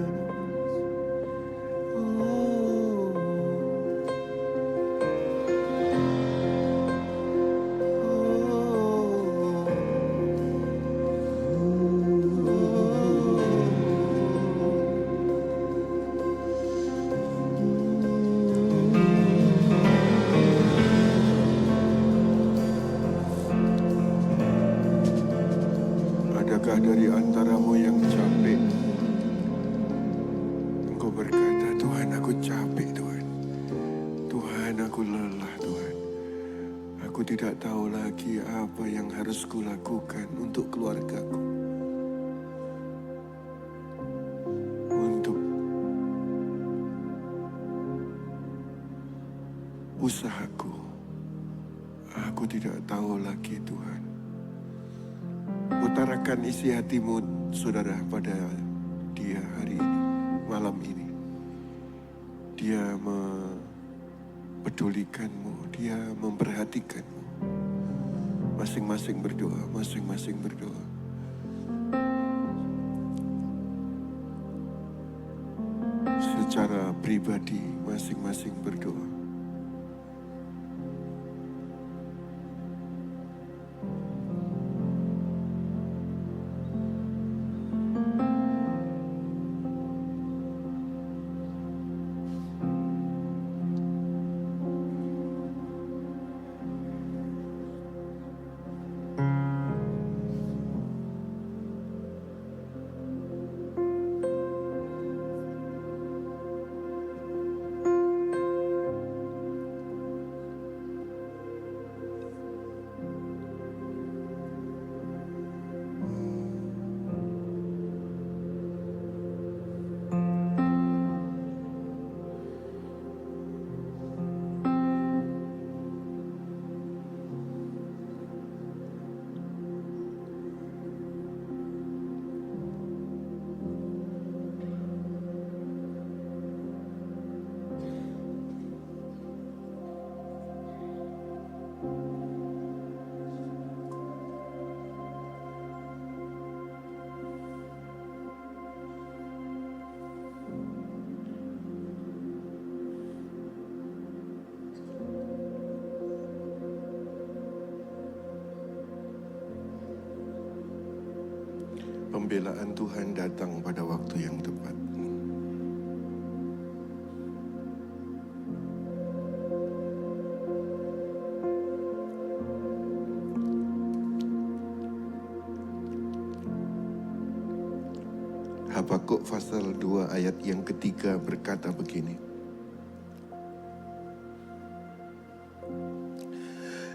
Speaker 1: Adakah dari antaramu yang capek? Engkau berkata, Tuhan aku capek Tuhan. Tuhan aku lelah Tuhan. Aku tidak tahu lagi apa yang harus kulakukan untuk keluargaku. Untuk usahaku. Aku tidak tahu lagi Tuhan. Utarakan isi hatimu, saudara, pada dia hari ini, malam ini. Dia mempedulikanmu, dia memperhatikanmu. Masing-masing berdoa, masing-masing berdoa. Secara pribadi, masing-masing berdoa. Pembelaan Tuhan datang pada waktu yang tepat. Habakuk pasal 2 ayat yang ketiga berkata begini.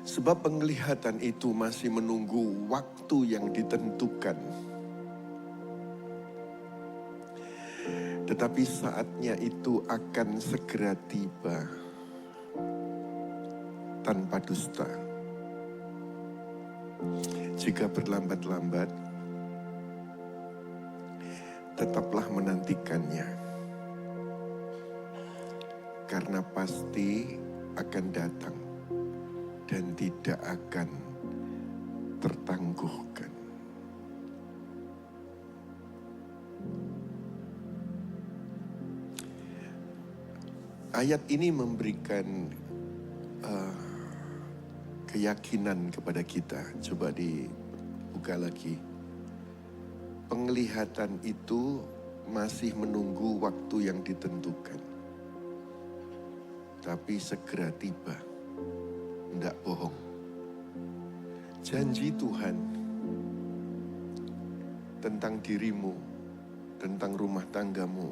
Speaker 1: Sebab penglihatan itu masih menunggu waktu yang ditentukan. Tetapi saatnya itu akan segera tiba tanpa dusta. Jika berlambat-lambat, tetaplah menantikannya. Karena pasti akan datang dan tidak akan tertangguhkan. Ayat ini memberikan keyakinan kepada kita. Coba dibuka lagi. Penglihatan itu masih menunggu waktu yang ditentukan. Tapi segera tiba. Tidak bohong. Janji Tuhan tentang dirimu, tentang rumah tanggamu,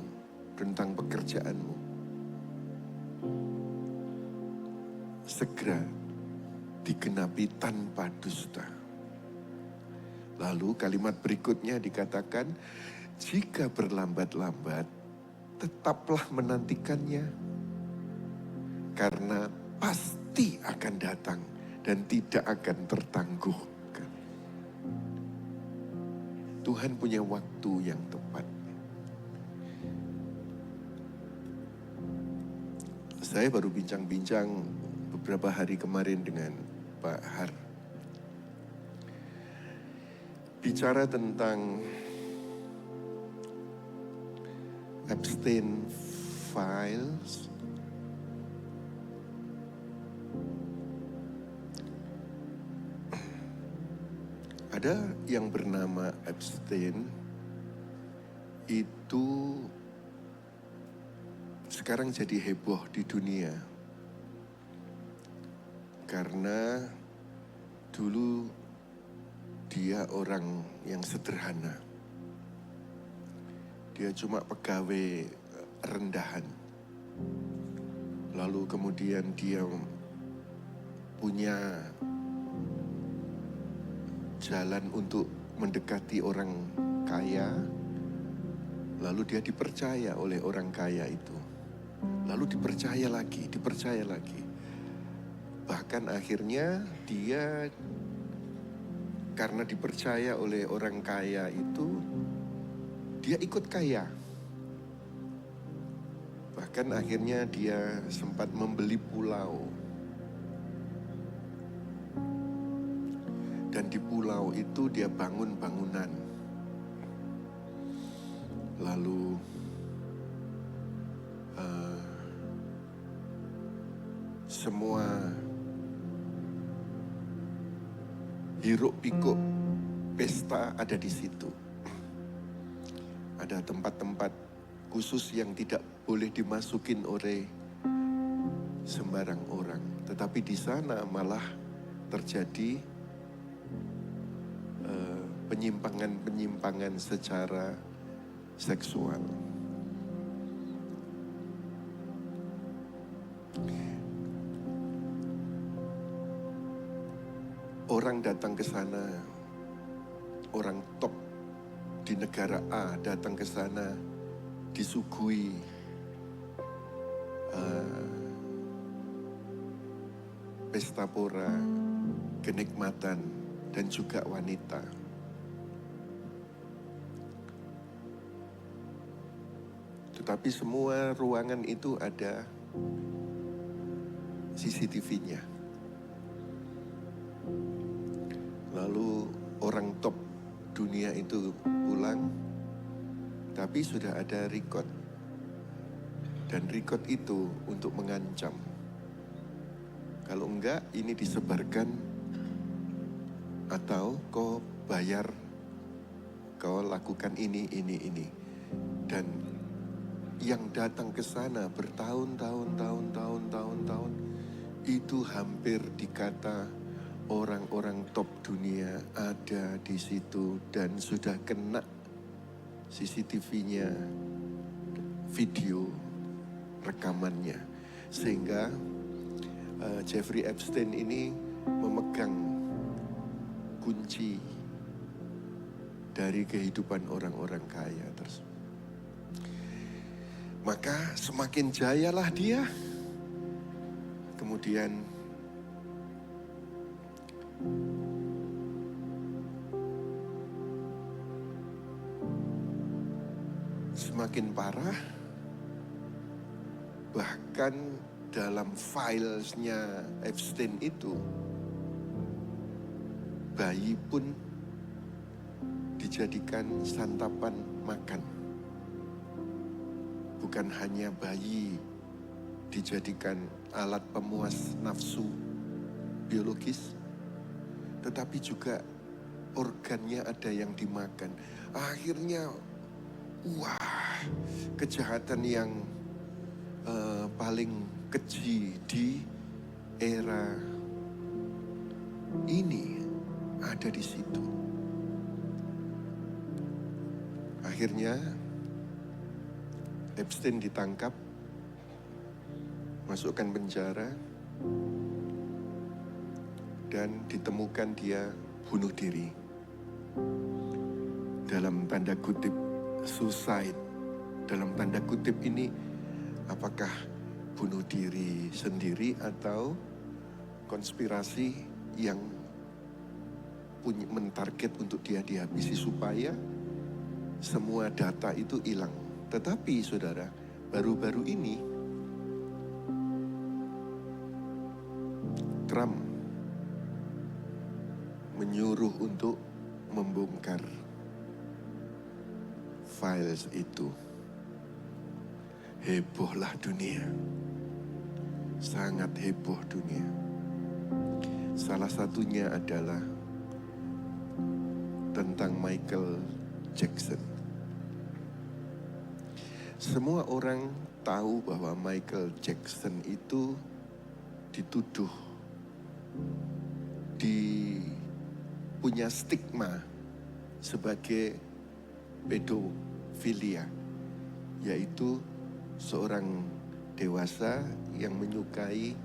Speaker 1: tentang pekerjaanmu, segera digenapi tanpa dusta. Lalu kalimat berikutnya dikatakan, jika berlambat-lambat, tetaplah menantikannya, karena pasti akan datang dan tidak akan tertangguhkan. Tuhan punya waktu yang tepat. Saya baru bincang-bincang beberapa hari kemarin dengan Pak Har. Bicara tentang Epstein Files. Ada yang bernama Epstein, itu sekarang jadi heboh di dunia. Karena dulu dia orang yang sederhana. Dia cuma pegawai rendahan. Lalu kemudian dia punya jalan untuk mendekati orang kaya. Lalu dia dipercaya oleh orang kaya itu. Lalu dipercaya lagi. Bahkan akhirnya dia karena dipercaya oleh orang kaya itu, dia ikut kaya. Bahkan akhirnya dia sempat membeli pulau. Dan di pulau itu dia bangun bangunan. Lalu semua hiruk pikuk pesta ada di situ. Ada tempat-tempat khusus yang tidak boleh dimasukin oleh sembarang orang. Tetapi di sana malah terjadi penyimpangan secara seksual. Orang datang ke sana, orang top di negara A datang ke sana, disuguhi pesta pora, kenikmatan, dan juga wanita. Tetapi semua ruangan itu ada CCTV-nya. Lalu orang top dunia itu pulang, tapi sudah ada record. Dan record itu untuk mengancam. Kalau enggak, ini disebarkan atau kau bayar, kau lakukan ini. Dan yang datang ke sana bertahun-tahun itu hampir dikata orang-orang top dunia ada di situ dan sudah kena CCTV-nya, video rekamannya, sehingga Jeffrey Epstein ini memegang kunci dari kehidupan orang-orang kaya tersebut. Maka semakin jayalah dia. Kemudian semakin parah. Bahkan dalam filesnya Epstein itu, bayi pun dijadikan santapan makan. Bukan hanya bayi dijadikan alat pemuas nafsu biologis, tetapi juga organnya ada yang dimakan. Akhirnya, wah, kejahatan yang paling keji di era ini ada di situ. Akhirnya Epstein ditangkap, masukkan penjara, dan ditemukan dia bunuh diri. Dalam tanda kutip suicide. Dalam tanda kutip ini, apakah bunuh diri sendiri atau konspirasi yang punya mentarget untuk dia dihabisi supaya semua data itu hilang. Tetapi saudara, baru-baru ini Trump menyuruh untuk membongkar files itu. Hebohlah dunia. Sangat heboh dunia. Salah satunya adalah tentang Michael Jackson. Semua orang tahu bahwa Michael Jackson itu dituduh punya stigma sebagai pedofilia, yaitu seorang dewasa yang menyukai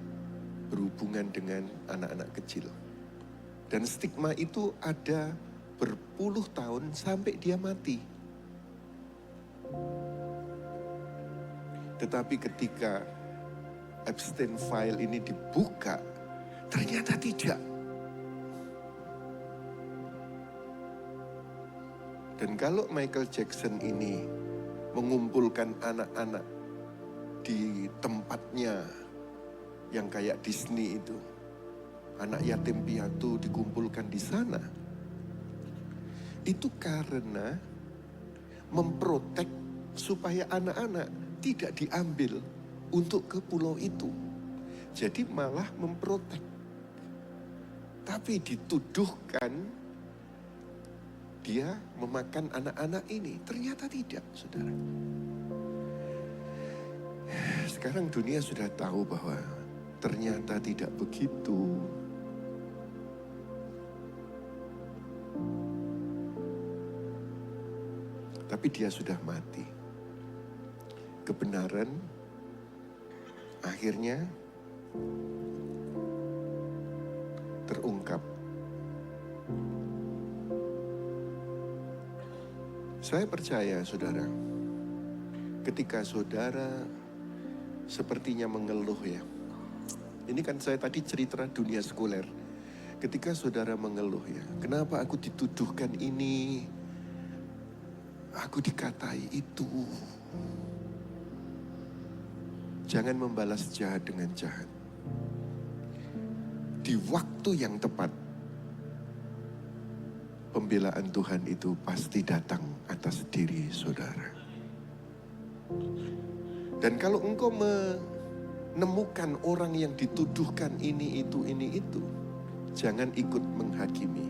Speaker 1: berhubungan dengan anak-anak kecil. Dan stigma itu ada berpuluh tahun sampai dia mati. Tetapi ketika Epstein file ini dibuka, ternyata tidak. Dan kalau Michael Jackson ini mengumpulkan anak-anak di tempatnya yang kayak Disney itu, anak yatim piatu dikumpulkan di sana, itu karena memprotek supaya anak-anak tidak diambil untuk ke pulau itu. Jadi malah memprotek. Tapi dituduhkan dia memakan anak-anak ini. Ternyata tidak, saudara. Sekarang dunia sudah tahu bahwa ternyata tidak begitu. Tapi dia sudah mati. Kebenaran akhirnya terungkap. Saya percaya, saudara, ketika saudara sepertinya mengeluh ya. Ini kan saya tadi cerita dunia sekuler. Ketika saudara mengeluh ya, kenapa aku dituduhkan ini? Aku dikatai itu. Jangan membalas jahat dengan jahat. Di waktu yang tepat, pembelaan Tuhan itu pasti datang atas diri saudara. Dan kalau engkau menemukan orang yang dituduhkan ini, itu, jangan ikut menghakimi.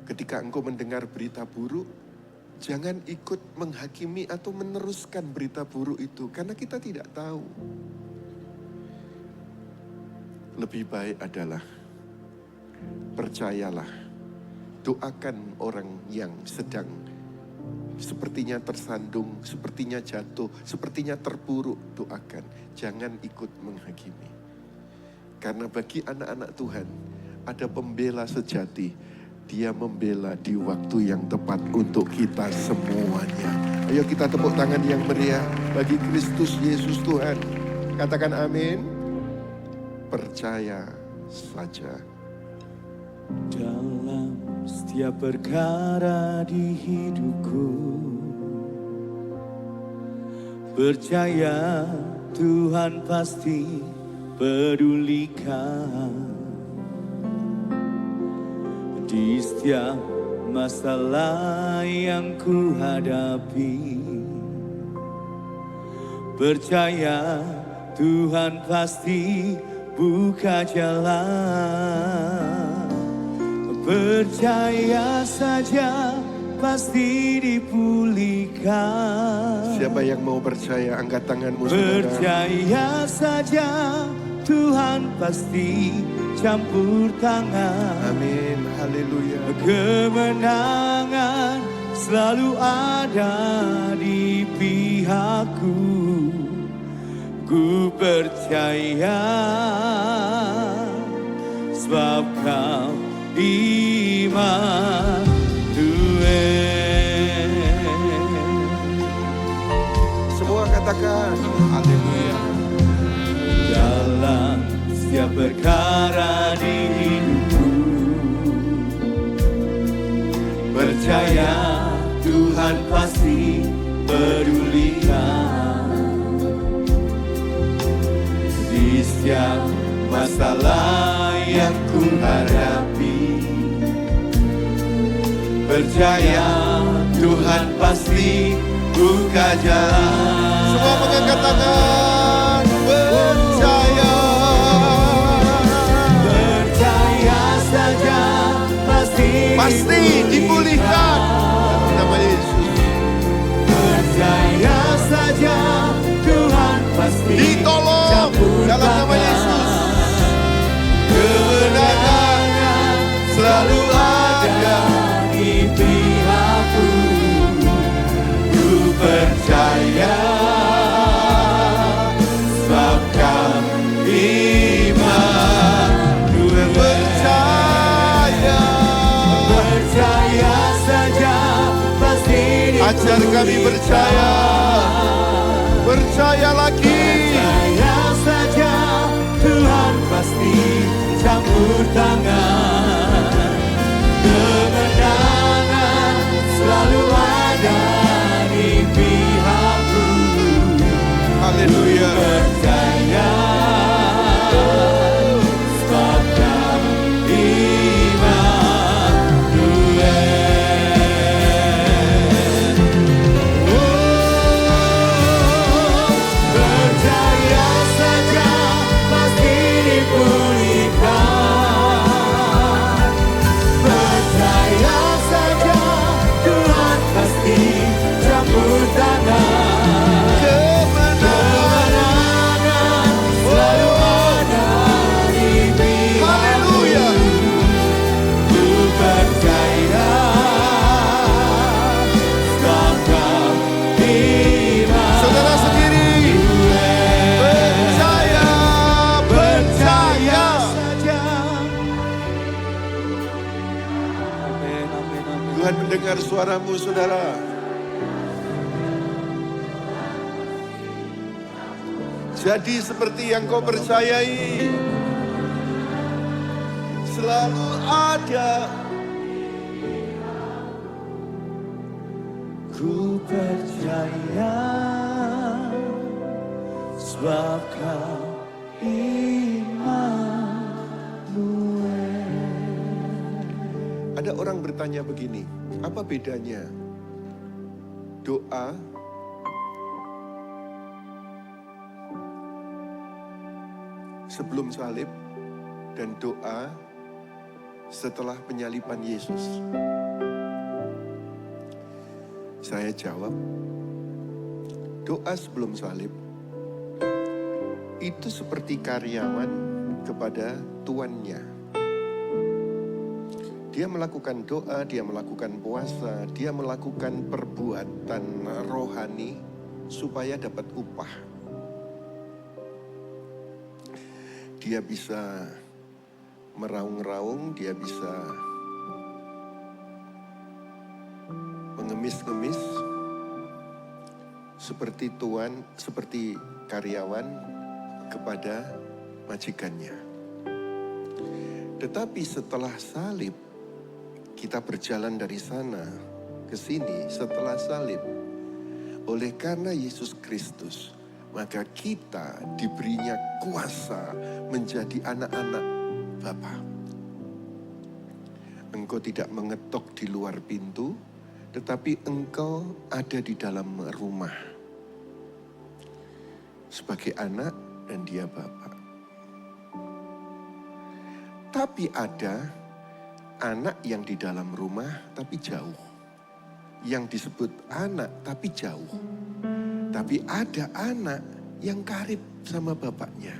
Speaker 1: Ketika engkau mendengar berita buruk, jangan ikut menghakimi atau meneruskan berita buruk itu, karena kita tidak tahu. Lebih baik adalah percayalah, doakan orang yang sedang sepertinya tersandung, sepertinya jatuh, sepertinya terpuruk, doakan. Jangan ikut menghakimi. Karena bagi anak-anak Tuhan, ada pembela sejati. Dia membela di waktu yang tepat untuk kita semuanya. Ayo kita tepuk tangan yang meriah bagi Kristus Yesus Tuhan. Katakan amin. Percaya saja.
Speaker 2: Dalam setiap perkara di hidupku, Percaya Tuhan pasti pedulikan di setiap masalah yang ku hadapi. Percaya Tuhan pasti buka jalan. Percaya saja pasti dipulihkan.
Speaker 1: Siapa yang mau percaya, angkat tanganmu saudara.
Speaker 2: Percaya saja Tuhan pasti campur tangan.
Speaker 1: Amin, haleluya.
Speaker 2: Kemenangan selalu ada di pihakku. Ku percaya sebab kau Immanuel.
Speaker 1: Semua katakan haleluya.
Speaker 2: Dalam setiap perkara di hidupku, percaya Tuhan pasti pedulikan di setiap masalah yang ku hadapi. Percaya Tuhan pasti buka jalan.
Speaker 1: Semua mengangkat tangan. Percaya.
Speaker 2: Percaya saja pasti
Speaker 1: dipulihkan dalam nama Yesus.
Speaker 2: Percaya saja Tuhan pasti
Speaker 1: Ditolong dalam nama Yesus. Kemenangan selalu ada
Speaker 2: di pihakku. Ku percaya sebab kau Immanuel. Percaya saja pasti
Speaker 1: ajar kami percaya. Percaya lagi.
Speaker 2: Percaya saja Tuhan pasti campur tangan. Kemenangan selalu ada di pihakku.
Speaker 1: Haleluya.
Speaker 2: Percaya sebab kau Immanuel. Percaya saja pasti dipulihkan. Percaya saja Tuhan pasti campur tangan. Kemenangan selalu ada di pihakku.
Speaker 1: Haleluya.
Speaker 2: Ku percaya sebab kau Immanuel.
Speaker 1: Saudara sendiri percaya. Percaya.
Speaker 2: saja. Amin, amin, amin.
Speaker 1: Tuhan mendengar suaramu saudara. Jadi seperti yang kau percayai, selalu ada.
Speaker 2: Ku percaya sebab kau Immanuel.
Speaker 1: Ada orang bertanya begini, apa bedanya doa sebelum salib dan doa setelah penyaliban Yesus? Saya jawab, doa sebelum salib itu seperti karyawan kepada tuannya. Dia melakukan doa, dia melakukan puasa, dia melakukan perbuatan rohani supaya dapat upah. Dia bisa meraung-raung, dia bisa mengemis-ngemis seperti tuan, seperti karyawan kepada majikannya. Tetapi setelah salib, kita berjalan dari sana ke sini. Setelah salib, oleh karena Yesus Kristus, maka kita diberinya kuasa menjadi anak-anak Bapa. Engkau tidak mengetok di luar pintu, tetapi engkau ada di dalam rumah. Sebagai anak dan dia Bapa. Tapi ada anak yang di dalam rumah tapi jauh. Yang disebut anak tapi jauh. Tapi ada anak yang karib sama bapaknya.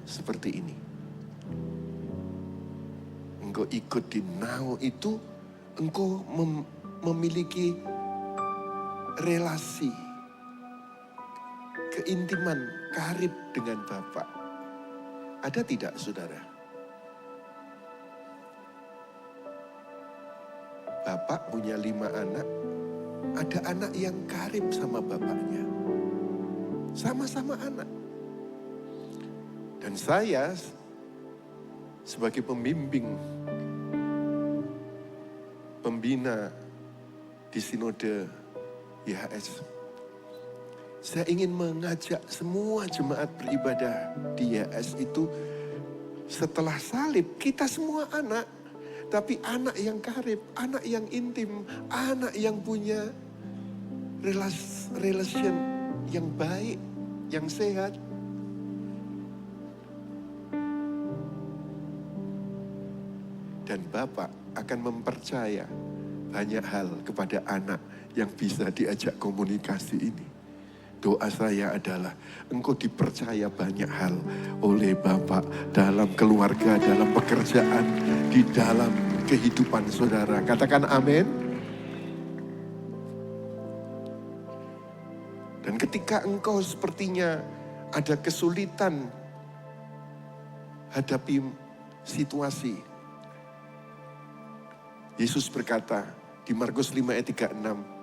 Speaker 1: Seperti ini. Engkau ikut di Now itu, engkau memiliki relasi, keintiman, karib dengan Bapak. Ada tidak, saudara? Bapak punya 5 anak, ada anak yang karib sama bapaknya. Sama-sama anak. Dan saya sebagai pembimbing, pembina di Sinode YHS, saya ingin mengajak semua jemaat beribadah di YHS itu, setelah salib kita semua anak. Tapi anak yang karib, anak yang intim, anak yang punya relation yang baik, yang sehat. Dan Bapak akan mempercaya banyak hal kepada anak yang bisa diajak komunikasi ini. Doa saya adalah engkau dipercaya banyak hal oleh Bapak dalam keluarga, dalam pekerjaan, di dalam kehidupan saudara. Katakan amin. Dan ketika engkau sepertinya ada kesulitan hadapi situasi, Yesus berkata di Markus 5 ayat 36,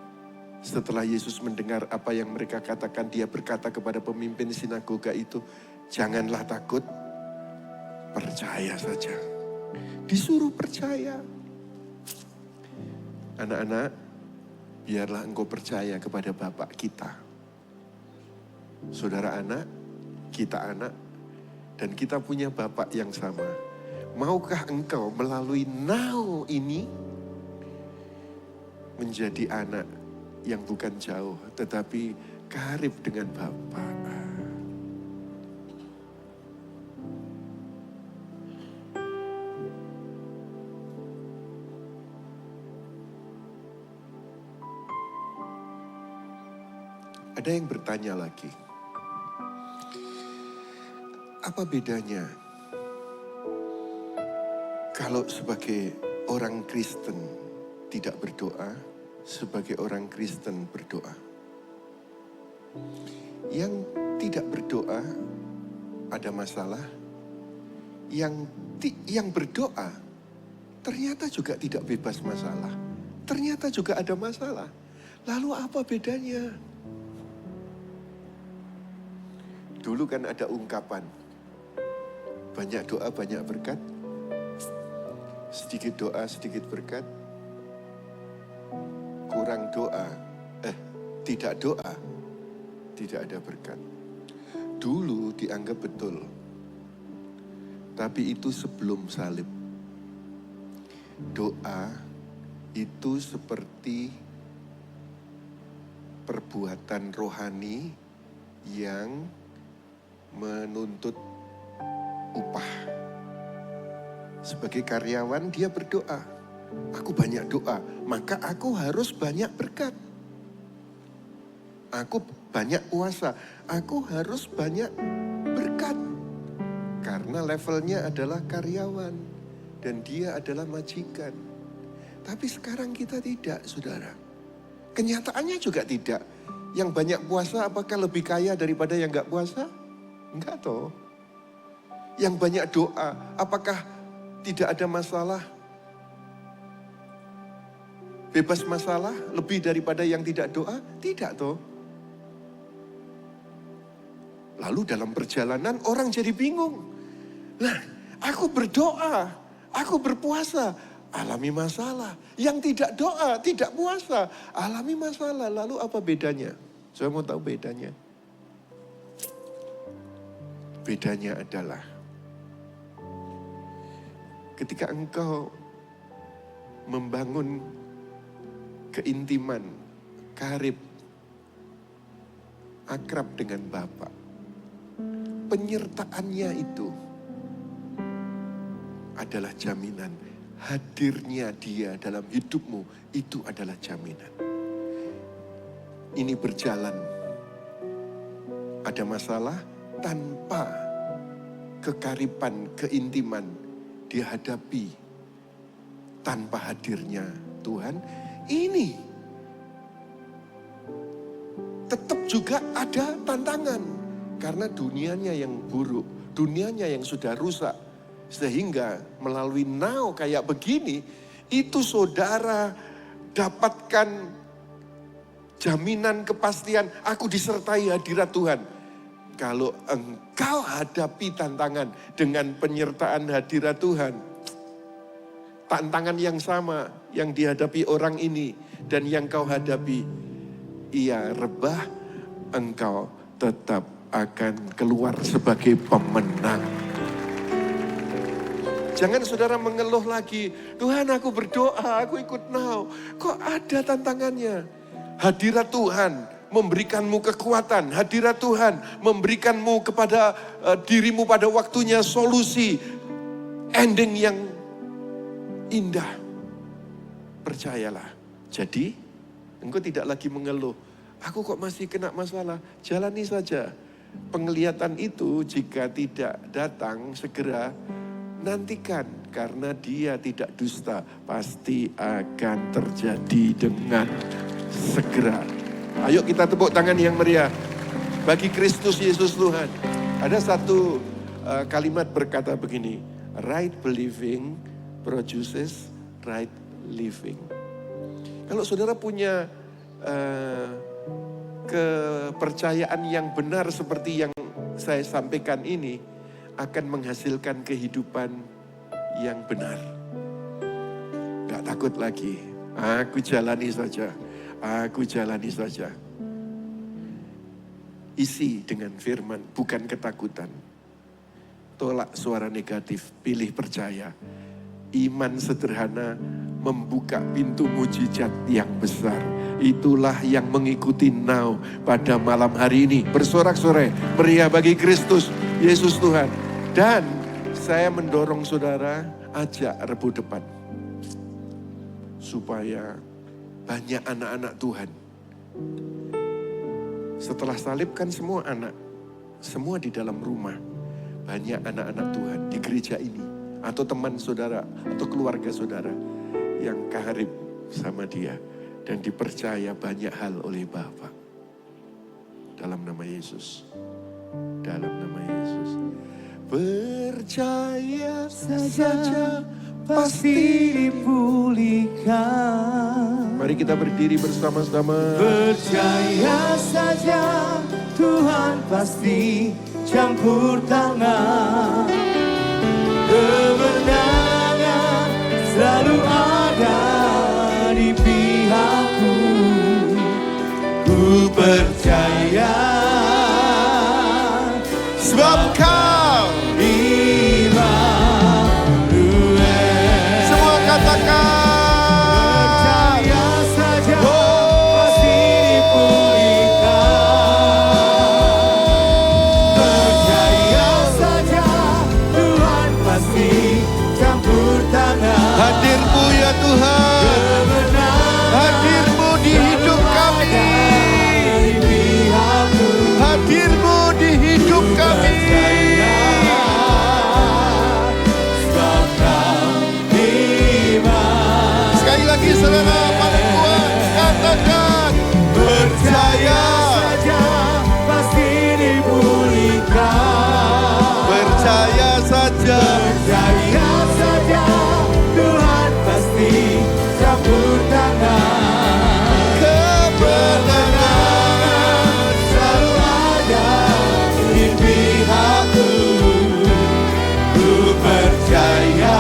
Speaker 1: setelah Yesus mendengar apa yang mereka katakan, dia berkata kepada pemimpin sinagoga itu, janganlah takut, percaya saja. Disuruh percaya. Anak-anak, biarlah engkau percaya kepada Bapak kita. Saudara anak, kita anak, dan kita punya Bapak yang sama. Maukah engkau melalui Now ini menjadi anak yang bukan jauh, tetapi karib dengan Bapa? Ada yang bertanya lagi, apa bedanya kalau sebagai orang Kristen tidak berdoa, sebagai orang Kristen berdoa? Yang tidak berdoa ada masalah, yang berdoa ternyata juga tidak bebas masalah, ternyata juga ada masalah. Lalu apa bedanya? Dulu kan ada ungkapan, banyak doa banyak berkat, sedikit doa sedikit berkat, kurang doa, tidak doa, tidak ada berkat. Dulu dianggap betul, tapi itu sebelum salib. Doa itu seperti perbuatan rohani yang menuntut upah. Sebagai karyawan dia berdoa, aku banyak doa, maka aku harus banyak berkat. Aku banyak puasa, aku harus banyak berkat. Karena levelnya adalah karyawan dan dia adalah majikan. Tapi sekarang kita tidak, saudara. Kenyataannya juga tidak. Yang banyak puasa apakah lebih kaya daripada yang gak puasa? Enggak toh. Yang banyak doa apakah tidak ada masalah, bebas masalah lebih daripada yang tidak doa? Tidak toh. Lalu dalam perjalanan orang jadi bingung. Nah, aku berdoa, aku berpuasa, alami masalah. Yang tidak doa, tidak puasa, alami masalah. Lalu apa bedanya? Saya mau tahu bedanya. Bedanya adalah ketika engkau membangun keintiman, karib, akrab dengan Bapa, penyertaannya itu adalah jaminan. Hadirnya Dia dalam hidupmu itu adalah jaminan. Ini berjalan. Ada masalah tanpa kekaripan, keintiman dihadapi tanpa hadirnya Tuhan. Ini tetap juga ada tantangan. Karena dunianya yang buruk, dunianya yang sudah rusak. Sehingga melalui now kayak begini, itu saudara dapatkan jaminan kepastian, aku disertai hadirat Tuhan. Kalau engkau hadapi tantangan dengan penyertaan hadirat Tuhan, tantangan yang sama yang dihadapi orang ini dan yang kau hadapi, ia rebah, engkau tetap akan keluar sebagai pemenang. Jangan saudara mengeluh lagi, Tuhan aku berdoa, aku ikut now. Kok ada tantangannya? Hadirat Tuhan memberikanmu kekuatan. Hadirat Tuhan memberikanmu kepada dirimu pada waktunya solusi. Ending yang indah. Percayalah. Jadi engkau tidak lagi mengeluh. Aku kok masih kena masalah? Jalani saja. Penglihatan itu jika tidak datang segera, nantikan, karena Dia tidak dusta, pasti akan terjadi dengan segera. Ayo kita tepuk tangan yang meriah bagi Kristus Yesus Tuhan. Ada satu kalimat berkata begini, right believing produces right living. Kalau saudara punya kepercayaan yang benar seperti yang saya sampaikan ini, akan menghasilkan kehidupan yang benar. Gak takut lagi. Aku jalani saja. Aku jalani saja. Isi dengan firman, bukan ketakutan. Tolak suara negatif, pilih percaya. Iman sederhana membuka pintu mujizat yang besar. Itulah yang mengikuti now pada malam hari ini. Bersorak-sorai, meriah bagi Kristus Yesus Tuhan. Dan saya mendorong saudara, ajak Rebu depan. Supaya banyak anak-anak Tuhan. Setelah salib kan semua anak. Semua di dalam rumah. Banyak anak-anak Tuhan di gereja ini. Atau teman saudara, atau keluarga saudara. Yang karib sama Dia. Dan dipercaya banyak hal oleh Bapa. Dalam nama Yesus. Dalam nama Yesus. Percaya saja pasti dipulihkan. Mari kita berdiri bersama-sama.
Speaker 2: Percaya saja Tuhan pasti campur tangan. Kemenangan selalu ada di pihakku. Ku percaya
Speaker 1: Sebab Kau
Speaker 2: Immanuel.
Speaker 1: semua katakan.
Speaker 2: Percaya saja pasti dipulihkan. Percaya saja Tuhan pasti campur tangan.
Speaker 1: Hadir-Mu ya Tuhan. Hadir-Mu di hidup kami. Hadir-Mu di hidup kami. Sekali lagi saudara, paling kuat katakan. Percaya
Speaker 2: saja pasti dipulihkan.
Speaker 1: Percaya saja.
Speaker 2: Percaya saja Tuhan pasti campur tangan.
Speaker 1: Kebenaran
Speaker 2: Selalu ada di pihakku. Ku percaya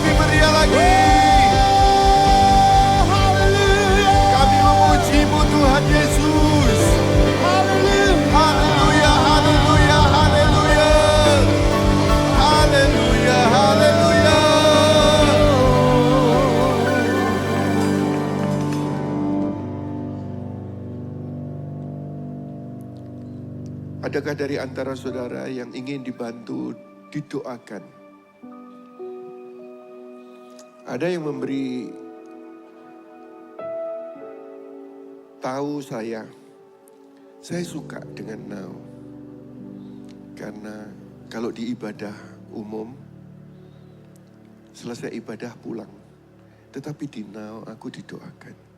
Speaker 1: lebih meriah lagi. Kami memuji-Mu Tuhan Yesus. Haleluya, haleluya, haleluya. Haleluya, haleluya. Adakah dari antara saudara yang ingin dibantu, didoakan? Ada yang memberi tahu saya suka dengan Now. Karena kalau di ibadah umum, selesai ibadah pulang. Tetapi di Now aku didoakan.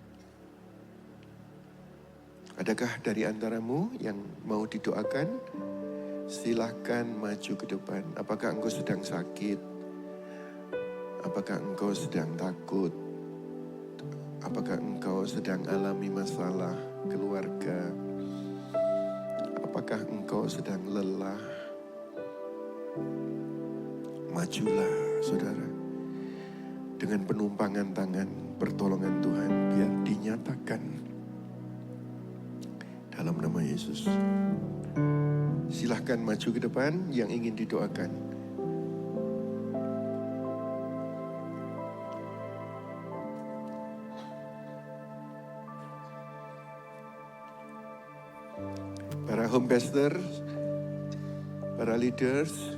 Speaker 1: Adakah dari antaramu yang mau didoakan? Silahkan maju ke depan. Apakah engkau sedang sakit? Apakah engkau sedang takut? Apakah engkau sedang alami masalah keluarga? Apakah engkau sedang lelah? Majulah, saudara. Dengan penumpangan tangan, pertolongan Tuhan, biar dinyatakan dalam nama Yesus. Silahkan maju ke depan yang ingin didoakan. Para home pastor, para leaders,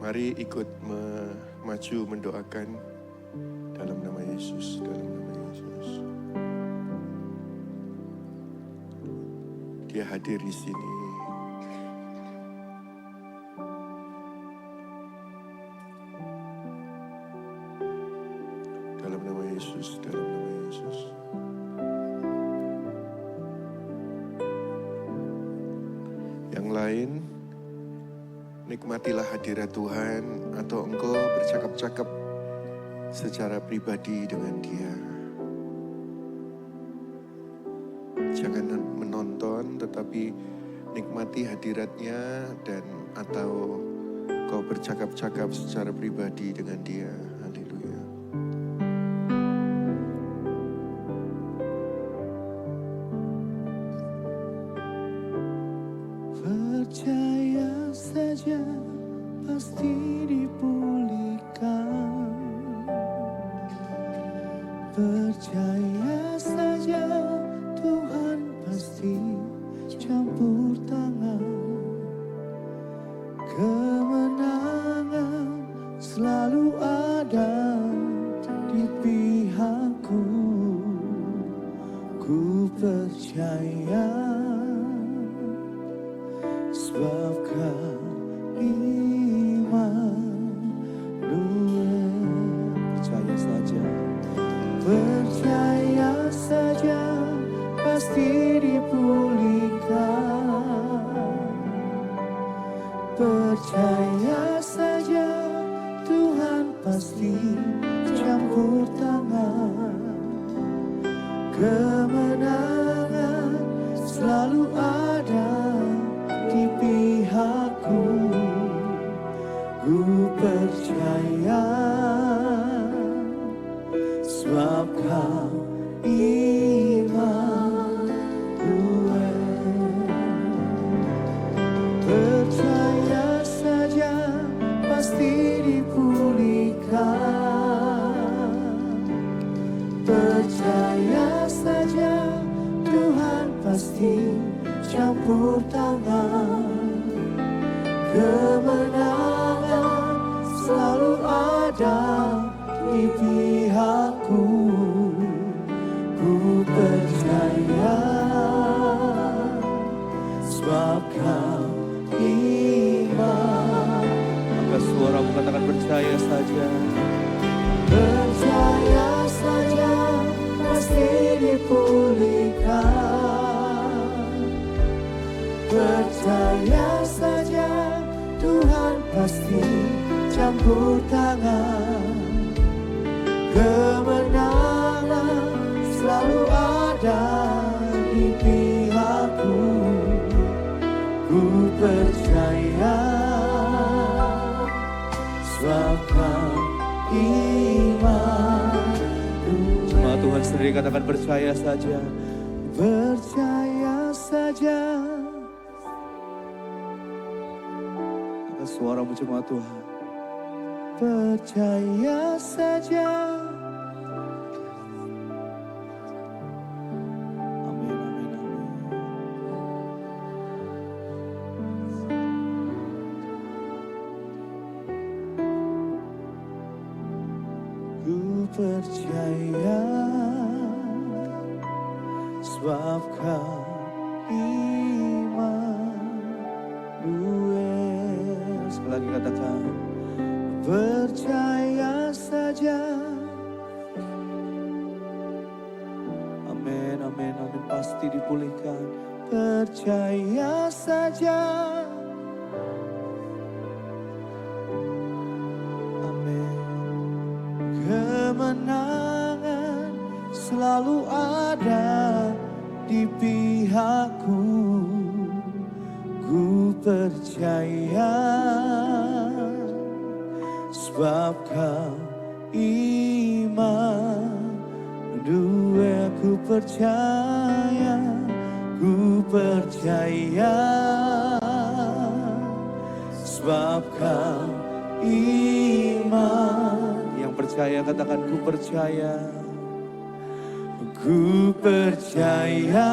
Speaker 1: mari ikut maju mendoakan dalam nama Yesus, dalam nama Yesus. Dia hadir di sini. Dalam nama Yesus, dalam nama Yesus. Yang lain, nikmatilah hadirat Tuhan atau engkau bercakap-cakap secara pribadi dengan Dia. Jangan menonton, tetapi nikmati hadiratnya dan atau kau bercakap-cakap secara pribadi dengan Dia. Haleluya.
Speaker 2: Percaya saja pasti dipulihkan. Percaya saja Tuhan pasti campur tangan. Kemenangan selalu ada di pihakku. Ku percaya sebab kau Immanuel. Percaya saja, percaya saja pasti dipulihkan. Percaya saja Tuhan pasti campur tangan. Kemenangan selalu ada di pihakku. Ku percaya sebab kau Immanuel. Percaya saja pasti dipulihkan. Percaya saja Tuhan pasti campur tangan. Kemenangan selalu ada di pihakku. Ku percaya sebab kau Immanuel. Angkat suara, katakan percaya saja. Percaya saja pasti dipulihkan. Percaya saja Tuhan pasti campur tangan. Kemenangan selalu ada di pihakku. Ku percaya
Speaker 3: sebabkan iman.
Speaker 2: Jemaat Tuhan sendiri katakan percaya saja.
Speaker 3: Percaya saja.
Speaker 2: Angkat suaramu jemaat Tuhan.
Speaker 3: Percaya saja.
Speaker 2: Amin, amin, amin.
Speaker 3: Ku percaya sebab kau Immanuel.
Speaker 2: Sekali lagi katakan.
Speaker 3: Percaya saja.
Speaker 2: Amin, amin, amin. Pasti dipulihkan.
Speaker 3: Percaya saja.
Speaker 2: Amin.
Speaker 3: Kemenangan selalu ada di pihakku. Ku percaya sebab kau Immanuel. Ku percaya, ku percaya sebab kau Immanuel.
Speaker 2: Yang percaya katakan ku percaya.
Speaker 3: Ku percaya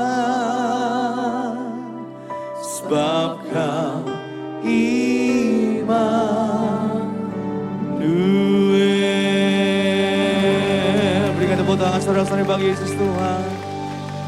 Speaker 3: sebab kau Immanuel.
Speaker 2: Berikan tepuk tangan saudara-saudari bagi Yesus Tuhan.